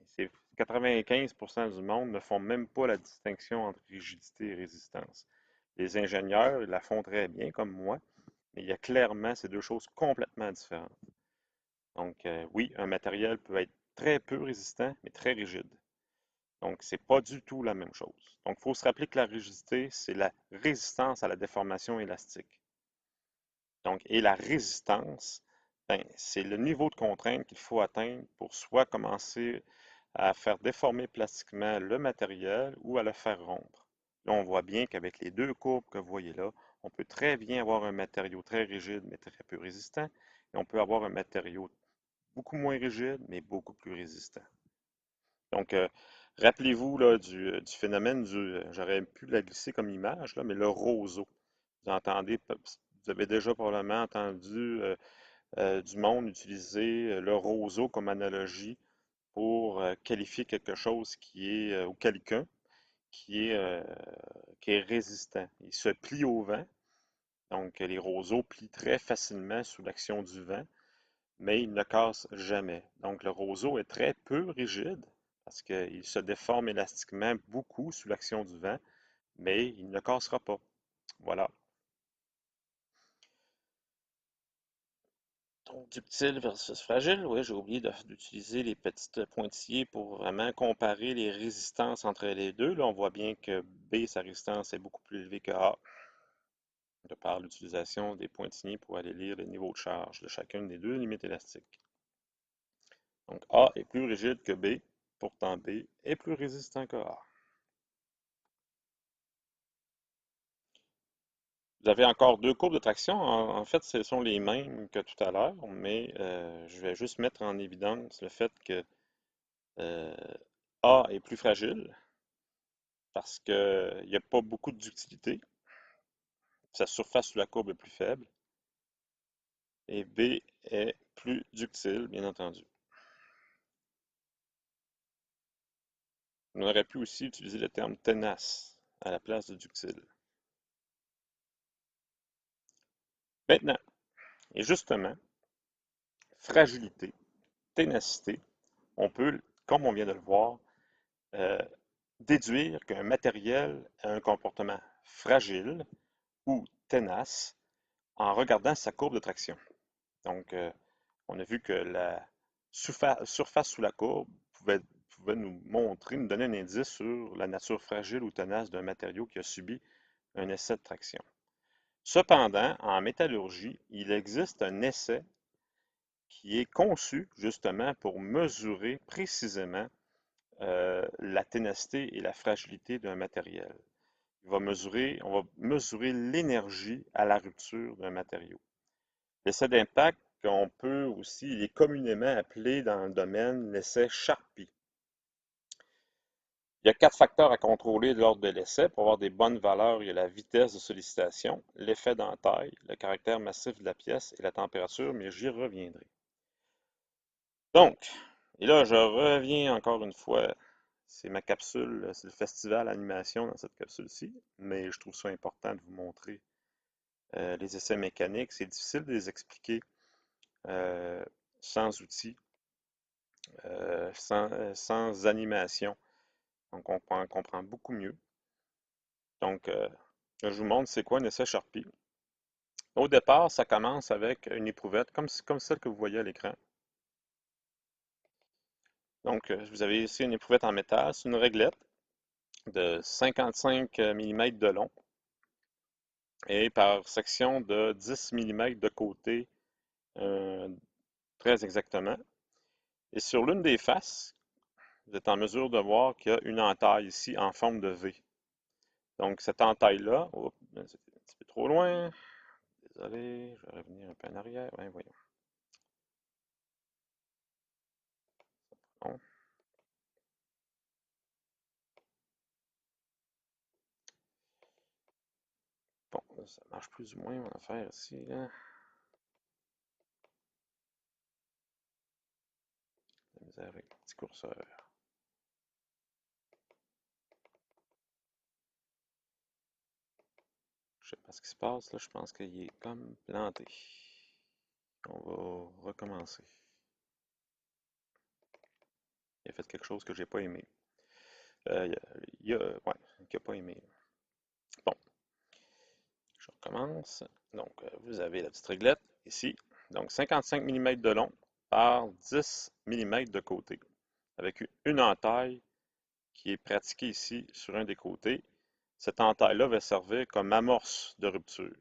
c'est 95% du monde ne font même pas la distinction entre rigidité et résistance. Les ingénieurs, ils la font très bien, comme moi, mais il y a clairement ces deux choses complètement différentes. Donc, oui, un matériel peut être très peu résistant, mais très rigide. Donc, c'est pas du tout la même chose. Donc, il faut se rappeler que la rigidité, c'est la résistance à la déformation élastique. Donc, et la résistance, ben, c'est le niveau de contrainte qu'il faut atteindre pour soit commencer à faire déformer plastiquement le matériel ou à le faire rompre. Là, on voit bien qu'avec les deux courbes que vous voyez là, on peut très bien avoir un matériau très rigide mais très peu résistant, et on peut avoir un matériau beaucoup moins rigide mais beaucoup plus résistant. Donc, rappelez-vous là, du phénomène j'aurais pu la glisser comme image, là, mais le roseau. Vous entendez, vous avez déjà probablement entendu du monde utiliser le roseau comme analogie pour qualifier quelque chose qui est, ou quelqu'un qui est, euh, qui est résistant. Il se plie au vent, donc les roseaux plient très facilement sous l'action du vent, mais ils ne cassent jamais. Donc le roseau est très peu rigide parce qu'il se déforme élastiquement beaucoup sous l'action du vent, mais il ne cassera pas. Voilà. Donc, ductile versus fragile, oui, j'ai oublié d'utiliser les petits pointillés pour vraiment comparer les résistances entre les deux. Là, on voit bien que B, sa résistance est beaucoup plus élevée que A, de par l'utilisation des pointillés pour aller lire le niveau de charge de chacune des deux limites élastiques. Donc, A est plus rigide que B, pourtant B est plus résistant que A. Vous avez encore deux courbes de traction. En fait, ce sont les mêmes que tout à l'heure, mais je vais juste mettre en évidence le fait que euh, A est plus fragile parce qu'il n'y a pas beaucoup de ductilité. Sa surface sous la courbe est plus faible. Et B est plus ductile, bien entendu. On aurait pu aussi utiliser le terme tenace à la place de ductile. Maintenant, et justement, fragilité, ténacité, on peut, comme on vient de le voir, euh, déduire qu'un matériel a un comportement fragile ou tenace en regardant sa courbe de traction. Donc, on a vu que la surface sous la courbe pouvait nous montrer, nous donner un indice sur la nature fragile ou tenace d'un matériau qui a subi un essai de traction. Cependant, en métallurgie, il existe un essai qui est conçu justement pour mesurer précisément la ténacité et la fragilité d'un matériel. On va mesurer l'énergie à la rupture d'un matériau. L'essai d'impact, on peut aussi, il est communément appelé dans le domaine l'essai Charpy. Il y a quatre facteurs à contrôler lors de l'essai pour avoir des bonnes valeurs. Il y a la vitesse de sollicitation, l'effet d'entaille, le caractère massif de la pièce et la température, mais j'y reviendrai. Donc, et là, je reviens encore une fois. C'est ma capsule, c'est le festival animation dans cette capsule-ci, mais je trouve ça important de vous montrer les essais mécaniques. C'est difficile de les expliquer euh, sans outils, sans animation. Donc, on comprend beaucoup mieux. Donc, je vous montre c'est quoi un essai Sharpie. Au départ, ça commence avec une éprouvette, comme celle que vous voyez à l'écran. Donc, vous avez ici une éprouvette en métal, c'est une réglette de 55 mm de long et par section de 10 mm de côté, euh, très exactement. Et sur l'une des faces, vous êtes en mesure de voir qu'il y a une entaille ici en forme de V. Donc, cette entaille-là, c'est un petit peu trop loin. Désolé, je vais revenir un peu en arrière. Ouais, voyons. Bon, bon, ça marche plus ou moins mon affaire ici, là. La misère avec le petit curseur. Je sais pas ce qui se passe, là. Je pense qu'il est comme planté. On va recommencer. Il a fait quelque chose que j'ai pas aimé. Ouais, qu'il a pas aimé. Bon, je recommence. Donc, vous avez la petite réglette ici. Donc, 55 mm de long par 10 mm de côté, avec une entaille qui est pratiquée ici sur un des côtés. Cette entaille-là va servir comme amorce de rupture.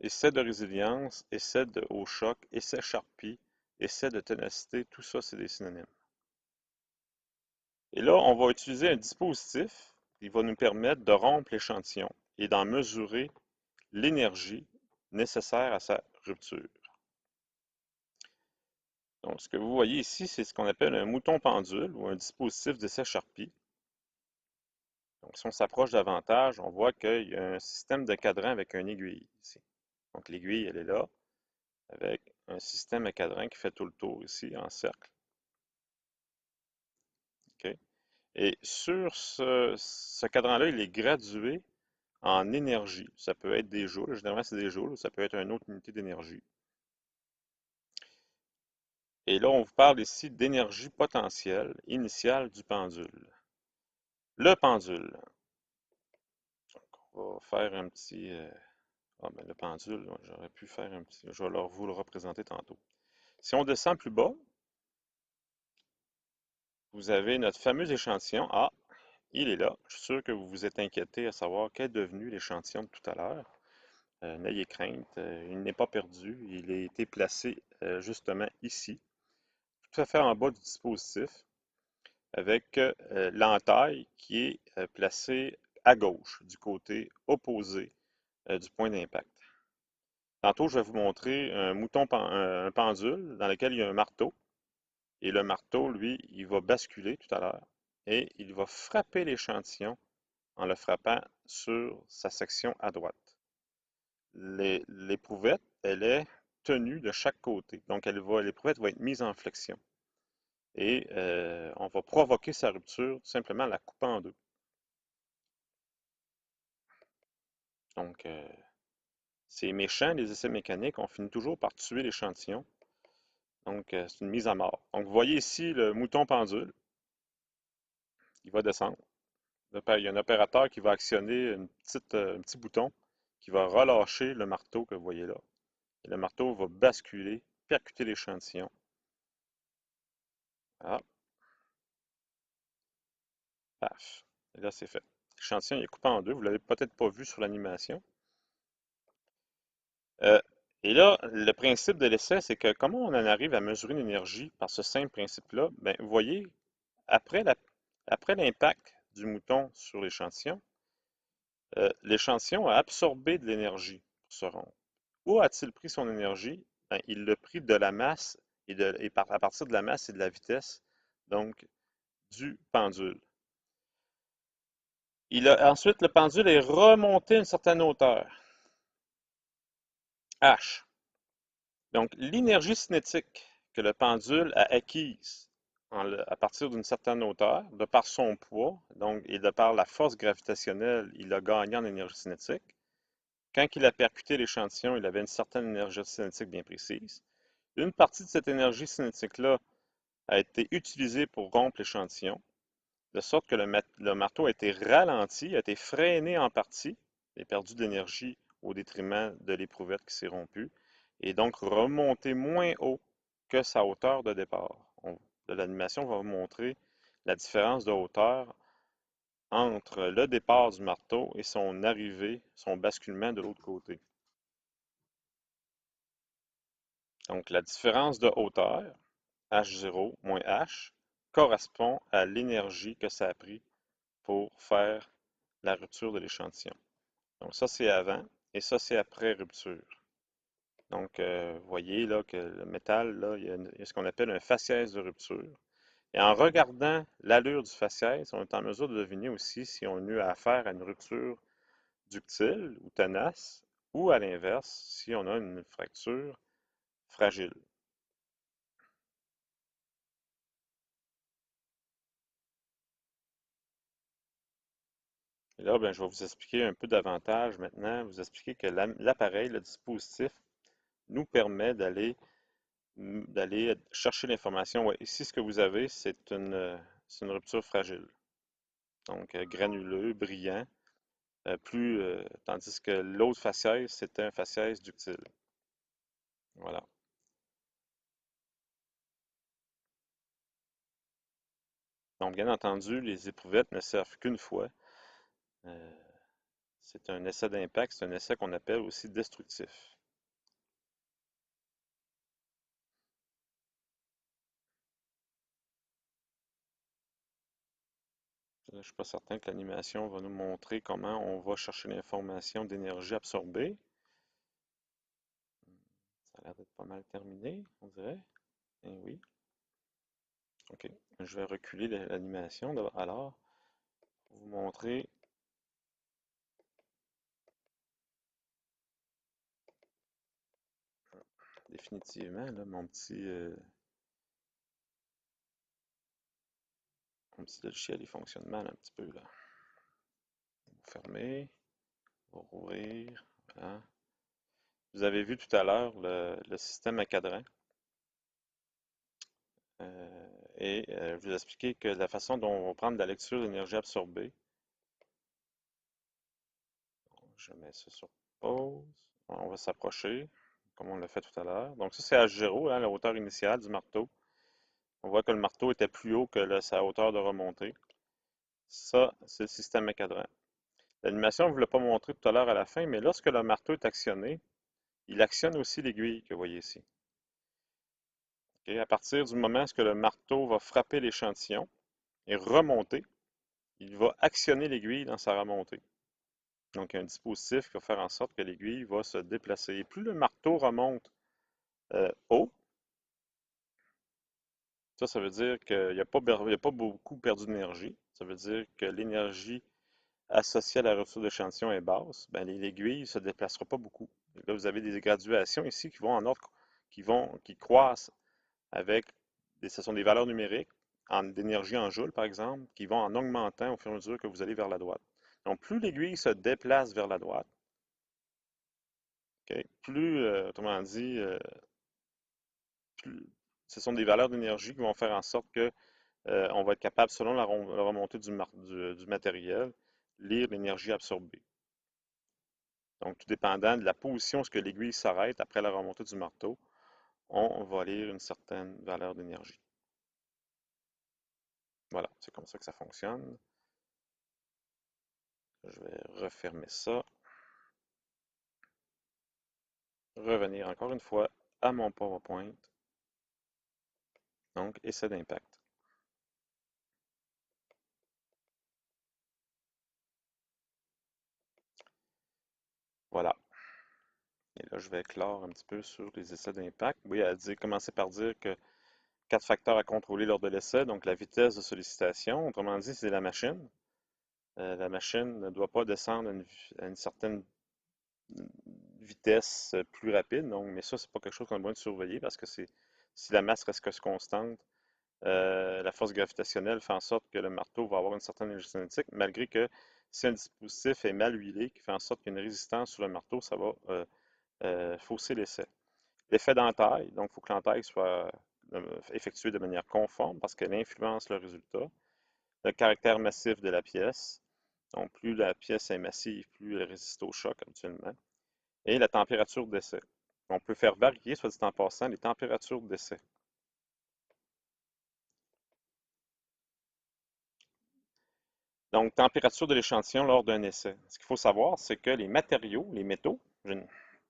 Essai de résilience, essai de haut choc, essai Charpy, essai de ténacité, tout ça, c'est des synonymes. Et là, on va utiliser un dispositif qui va nous permettre de rompre l'échantillon et d'en mesurer l'énergie nécessaire à sa rupture. Donc, ce que vous voyez ici, c'est ce qu'on appelle un mouton pendule ou un dispositif d'essai Sharpie. Donc, si on s'approche davantage, on voit qu'il y a un système de cadran avec une aiguille ici. Donc, l'aiguille, elle est là, avec un système à cadran qui fait tout le tour ici, en cercle. OK? Et sur ce cadran-là, il est gradué en énergie. Ça peut être des joules, généralement c'est des joules, ça peut être une autre unité d'énergie. Et là, on vous parle ici d'énergie potentielle initiale du pendule. Le pendule. Donc, on va faire un petit... Ah, ben le pendule, j'aurais pu faire un petit... Je vais vous le représenter tantôt. Si on descend plus bas, vous avez notre fameux échantillon. Ah, il est là. Je suis sûr que vous vous êtes inquiété à savoir qu'est devenu l'échantillon de tout à l'heure. N'ayez crainte, il n'est pas perdu. Il a été placé justement ici, tout à fait en bas du dispositif, avec l'entaille qui est placée à gauche, du côté opposé du point d'impact. Tantôt, je vais vous montrer un pendule dans lequel il y a un marteau. Et le marteau, lui, il va basculer tout à l'heure et il va frapper l'échantillon en le frappant sur sa section à droite. L'éprouvette, elle est tenue de chaque côté. Donc, l'éprouvette va être mise en flexion. Et on va provoquer sa rupture tout simplement en la coupant en deux. Donc, c'est méchant, les essais mécaniques. On finit toujours par tuer l'échantillon. Donc, c'est une mise à mort. Donc, vous voyez ici le mouton pendule. Il va descendre. Il y a un opérateur qui va actionner un petit bouton qui va relâcher le marteau que vous voyez là. Et le marteau va basculer, percuter l'échantillon. Ah, paf. Et là, c'est fait. L'échantillon est coupé en deux. Vous ne l'avez peut-être pas vu sur l'animation. Euh, et là, le principe de l'essai, c'est que comment on en arrive à mesurer l'énergie par ce simple principe-là? Ben, vous voyez, après après l'impact du mouton sur l'échantillon, l'échantillon a absorbé de l'énergie pour se rompre. Où a-t-il pris son énergie? Ben, il l'a pris de la masse à partir de la masse et de la vitesse, donc du pendule. Ensuite, le pendule est remonté à une certaine hauteur, H. Donc, l'énergie cinétique que le pendule a acquise à partir d'une certaine hauteur, de par son poids, donc, et de par la force gravitationnelle, il a gagné en énergie cinétique. Quand il a percuté l'échantillon, il avait une certaine énergie cinétique bien précise. Une partie de cette énergie cinétique-là a été utilisée pour rompre l'échantillon, de sorte que le marteau a été ralenti, a été freiné en partie, et perdu de l'énergie au détriment de l'éprouvette qui s'est rompue, et donc remonté moins haut que sa hauteur de départ. L'animation va vous montrer la différence de hauteur entre le départ du marteau et son arrivée, son basculement de l'autre côté. Donc la différence de hauteur, H0 moins H, correspond à l'énergie que ça a pris pour faire la rupture de l'échantillon. Donc ça, c'est avant et ça, c'est après rupture. Donc, vous voyez là que le métal, là, il y a ce qu'on appelle un faciès de rupture. Et en regardant l'allure du faciès, on est en mesure de deviner aussi si on a eu affaire à une rupture ductile ou tenace, ou à l'inverse, si on a une fracture fragile. Et là, ben, je vais vous expliquer un peu davantage maintenant, vous expliquer que l'appareil, le dispositif, nous permet d'aller chercher l'information. Ouais, ici, ce que vous avez, c'est une rupture fragile. Donc, granuleux, brillant, tandis que l'autre faciès, c'était un faciès ductile. Voilà. Donc, bien entendu, les éprouvettes ne servent qu'une fois. Euh, c'est un essai d'impact, c'est un essai qu'on appelle aussi destructif. Je ne suis pas certain que l'animation va nous montrer comment on va chercher l'information d'énergie absorbée. Ça a l'air d'être pas mal terminé, on dirait. Eh oui, ok. Je vais reculer l'animation alors pour vous montrer définitivement là, mon petit logiciel il fonctionne mal un petit peu là. Fermer, on va rouvrir. Voilà. Vous avez vu tout à l'heure le système à cadran. Je vous ai expliqué que la façon dont on va prendre la lecture d'énergie absorbée, je mets ça sur pause, on va s'approcher, comme on l'a fait tout à l'heure. Donc ça, c'est H0, hein, la hauteur initiale du marteau. On voit que le marteau était plus haut que sa hauteur de remontée. Ça, c'est le système à cadran. L'animation, je ne vous l'ai pas montré tout à l'heure à la fin, mais lorsque le marteau est actionné, il actionne aussi l'aiguille que vous voyez ici. Ok. À partir du moment où le marteau va frapper l'échantillon et remonter, il va actionner l'aiguille dans sa remontée. Donc, il y a un dispositif qui va faire en sorte que l'aiguille va se déplacer. Et plus le marteau remonte haut, ça veut dire qu'il n'y a pas beaucoup perdu d'énergie. Ça veut dire que l'énergie associée à la rupture d'échantillon est basse. Ben, l'aiguille ne se déplacera pas beaucoup. Et là, vous avez des graduations ici qui vont en ordre, qui croissent avec, ce sont des valeurs numériques d'énergie en joules, par exemple, qui vont en augmentant au fur et à mesure que vous allez vers la droite. Donc, plus l'aiguille se déplace vers la droite, ok, plus, autrement dit, ce sont des valeurs d'énergie qui vont faire en sorte que on va être capable, selon la remontée du matériel, lire l'énergie absorbée. Donc, tout dépendant de la position où ce que l'aiguille s'arrête après la remontée du marteau, on va lire une certaine valeur d'énergie. Voilà, c'est comme ça que ça fonctionne. Je vais refermer ça. Revenir encore une fois à mon PowerPoint. Donc, essai d'impact. Voilà. Et là, je vais éclore un petit peu sur les essais d'impact. Oui, elle dit, commencer par dire que 4 facteurs à contrôler lors de l'essai, donc la vitesse de sollicitation, autrement dit, c'est la machine. La machine ne doit pas descendre à une certaine vitesse plus rapide, donc, mais ça, c'est pas quelque chose qu'on a besoin de surveiller parce que si la masse reste constante, la force gravitationnelle fait en sorte que le marteau va avoir une certaine énergie cinétique, malgré que si un dispositif est mal huilé, qui fait en sorte qu'il y a une résistance sur le marteau, ça va fausser l'essai. L'effet d'entaille, donc il faut que l'entaille soit effectuée de manière conforme parce qu'elle influence le résultat. Le caractère massif de la pièce, donc plus la pièce est massive, plus elle résiste au choc habituellement. Et la température d'essai. On peut faire varier, soit dit en passant, les températures d'essai. Donc, température de l'échantillon lors d'un essai. Ce qu'il faut savoir, c'est que les matériaux, les métaux,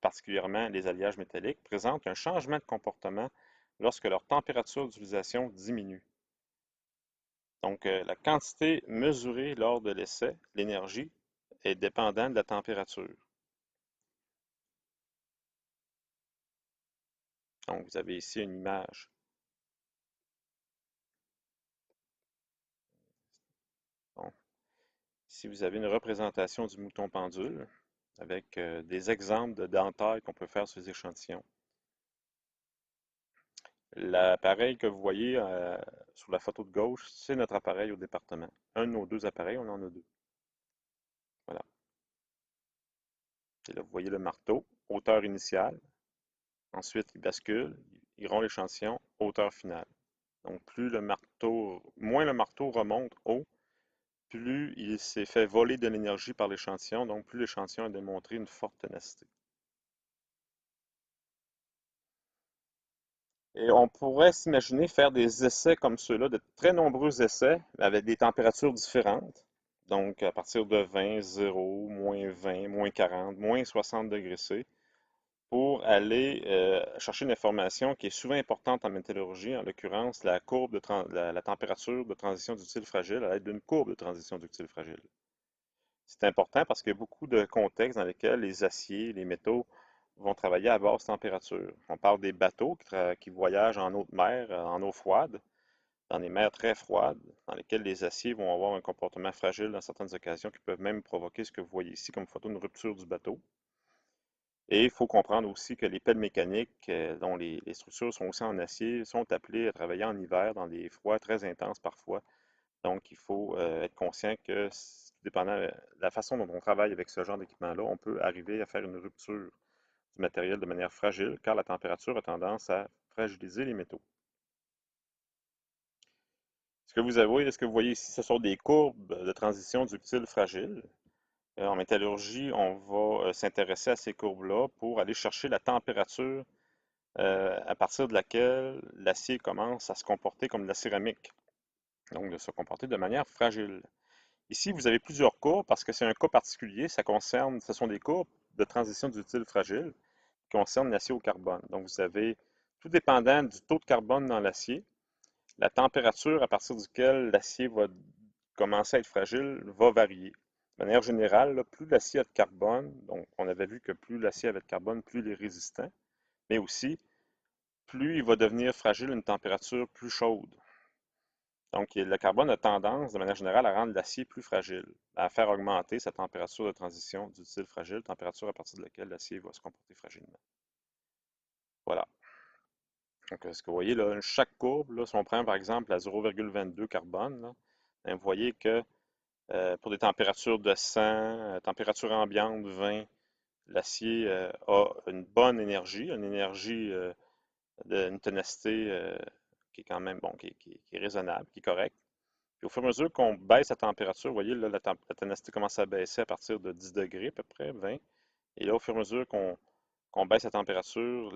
particulièrement les alliages métalliques, présentent un changement de comportement lorsque leur température d'utilisation diminue. Donc, la quantité mesurée lors de l'essai, l'énergie, est dépendante de la température. Donc, vous avez ici une image. Bon, ici, vous avez une représentation du mouton pendule avec des exemples de dentailles qu'on peut faire sur les échantillons. L'appareil que vous voyez sur la photo de gauche, c'est notre appareil au département. Un de nos deux appareils, on en a deux. Voilà. Et là, vous voyez le marteau, hauteur initiale. Ensuite, il bascule, il rompt l'échantillon, hauteur finale. Donc, moins le marteau remonte haut, plus il s'est fait voler de l'énergie par l'échantillon, donc plus l'échantillon a démontré une forte ténacité. Et on pourrait s'imaginer faire des essais comme ceux-là, de très nombreux essais avec des températures différentes. Donc, à partir de 20, 0, moins 20, moins 40, moins 60 degrés C, pour aller chercher une information qui est souvent importante en météorologie, en l'occurrence la courbe la température de transition ductile fragile à l'aide d'une courbe de transition ductile fragile. C'est important parce qu'il y a beaucoup de contextes dans lesquels les aciers, les métaux vont travailler à basse température. On parle des bateaux qui voyagent en haute mer, en eau froide, dans des mers très froides, dans lesquelles les aciers vont avoir un comportement fragile dans certaines occasions qui peuvent même provoquer ce que vous voyez ici comme photo, une rupture du bateau. Et il faut comprendre aussi que les pelles mécaniques, dont les structures sont aussi en acier, sont appelées à travailler en hiver dans des froids très intenses parfois. Donc, il faut être conscient que, dépendant de la façon dont on travaille avec ce genre d'équipement-là, on peut arriver à faire une rupture du matériel de manière fragile, car la température a tendance à fragiliser les métaux. Ce que vous voyez ici, ce sont des courbes de transition ductile fragile. En métallurgie, on va s'intéresser à ces courbes-là pour aller chercher la température à partir de laquelle l'acier commence à se comporter comme de la céramique, donc de se comporter de manière fragile. Ici, vous avez plusieurs courbes parce que c'est un cas particulier. Ce sont des courbes de transition d'utile fragile qui concernent l'acier au carbone. Donc, vous avez, tout dépendant du taux de carbone dans l'acier, la température à partir duquel l'acier va commencer à être fragile va varier. De manière générale, là, plus l'acier a de carbone, donc on avait vu que plus l'acier avait de carbone, plus il est résistant, mais aussi plus il va devenir fragile à une température plus chaude. Donc, le carbone a tendance, de manière générale, à rendre l'acier plus fragile, à faire augmenter sa température de transition d'utile fragile, température à partir de laquelle l'acier va se comporter fragilement. Voilà. Donc, ce que vous voyez, là, chaque courbe, là, si on prend par exemple la 0,22 carbone, là, ben, vous voyez que pour des températures de 100, température ambiante 20, l'acier a une bonne énergie, une énergie d'une ténacité qui est quand même bon, qui est raisonnable, qui est correcte. Puis au fur et à mesure qu'on baisse la température, vous voyez, là, la ténacité commence à baisser à partir de 10 degrés à peu près, 20. Et là, au fur et à mesure qu'on baisse la température,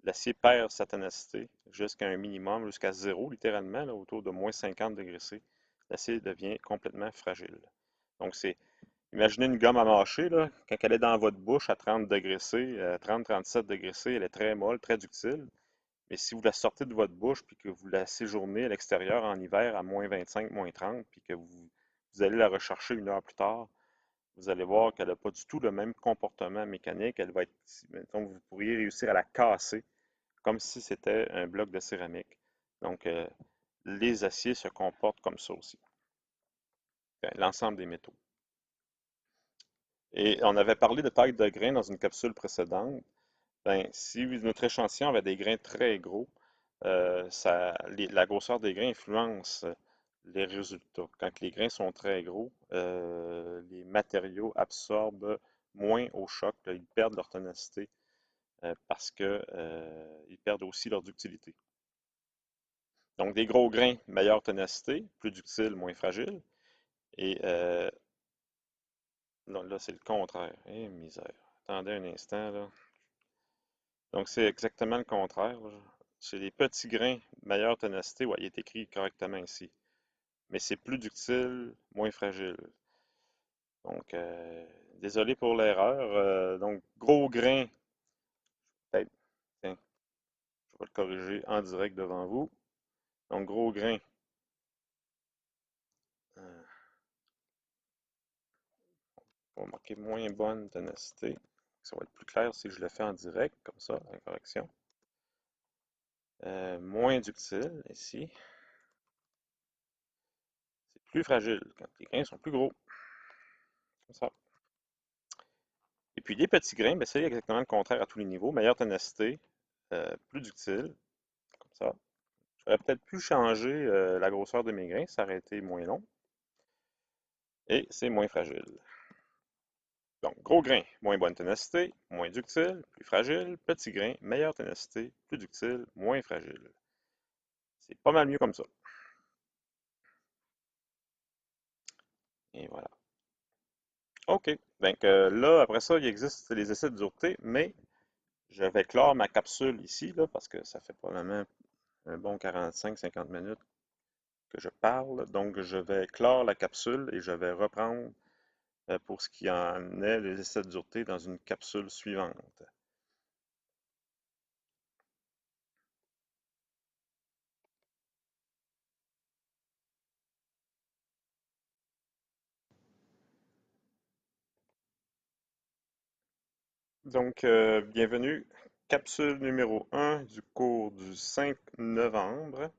l'acier perd sa ténacité jusqu'à un minimum, jusqu'à zéro, littéralement, là, autour de moins 50 degrés C. L'acier devient complètement fragile. Donc, imaginez une gomme à mâcher, là, quand elle est dans votre bouche à 30 degrés C, 30-37 degrés C, elle est très molle, très ductile. Mais si vous la sortez de votre bouche, puis que vous la séjournez à l'extérieur en hiver à moins 25, moins 30, puis que vous allez la rechercher une heure plus tard, vous allez voir qu'elle n'a pas du tout le même comportement mécanique. Elle va être, donc vous pourriez réussir à la casser comme si c'était un bloc de céramique. Donc, les aciers se comportent comme ça aussi. L'ensemble des métaux. Et on avait parlé de taille de grain dans une capsule précédente. Ben, si notre échantillon avait des grains très gros, la grosseur des grains influence les résultats. Quand les grains sont très gros, les matériaux absorbent moins au choc, là, ils perdent leur tonicité parce que ils perdent aussi leur ductilité. Donc, des gros grains, meilleure tonicité, plus ductile, moins fragile. Et non, là, c'est le contraire. Eh, misère. Attendez un instant, là. Donc, c'est exactement le contraire, là. C'est des petits grains, meilleure ténacité. Ouais, il est écrit correctement ici. Mais c'est plus ductile, moins fragile. Donc, désolé pour l'erreur. Donc, gros grain, peut-être, tiens, je vais le corriger en direct devant vous. Donc, gros grain, euh, on va marquer moins bonne ténacité. Ça va être plus clair si je le fais en direct, comme ça, en correction. Moins ductile, ici. C'est plus fragile quand les grains sont plus gros. Comme ça. Et puis les petits grains, ben, c'est exactement le contraire à tous les niveaux. Meilleure ténacité, plus ductile, comme ça. J'aurais peut-être pu changer la grosseur de mes grains, ça aurait été moins long. Et c'est moins fragile. Donc, gros grain, moins bonne ténacité, moins ductile, plus fragile. Petit grain, meilleure ténacité, plus ductile, moins fragile. C'est pas mal mieux comme ça. Et voilà. OK. Donc là, après ça, il existe les essais de dureté, mais je vais clore ma capsule ici, là, parce que ça fait probablement un bon 45-50 minutes que je parle. Donc, je vais clore la capsule et je vais reprendre pour ce qui en est les essais de dureté dans une capsule suivante. Bienvenue. Capsule numéro 1 du cours du 5 novembre.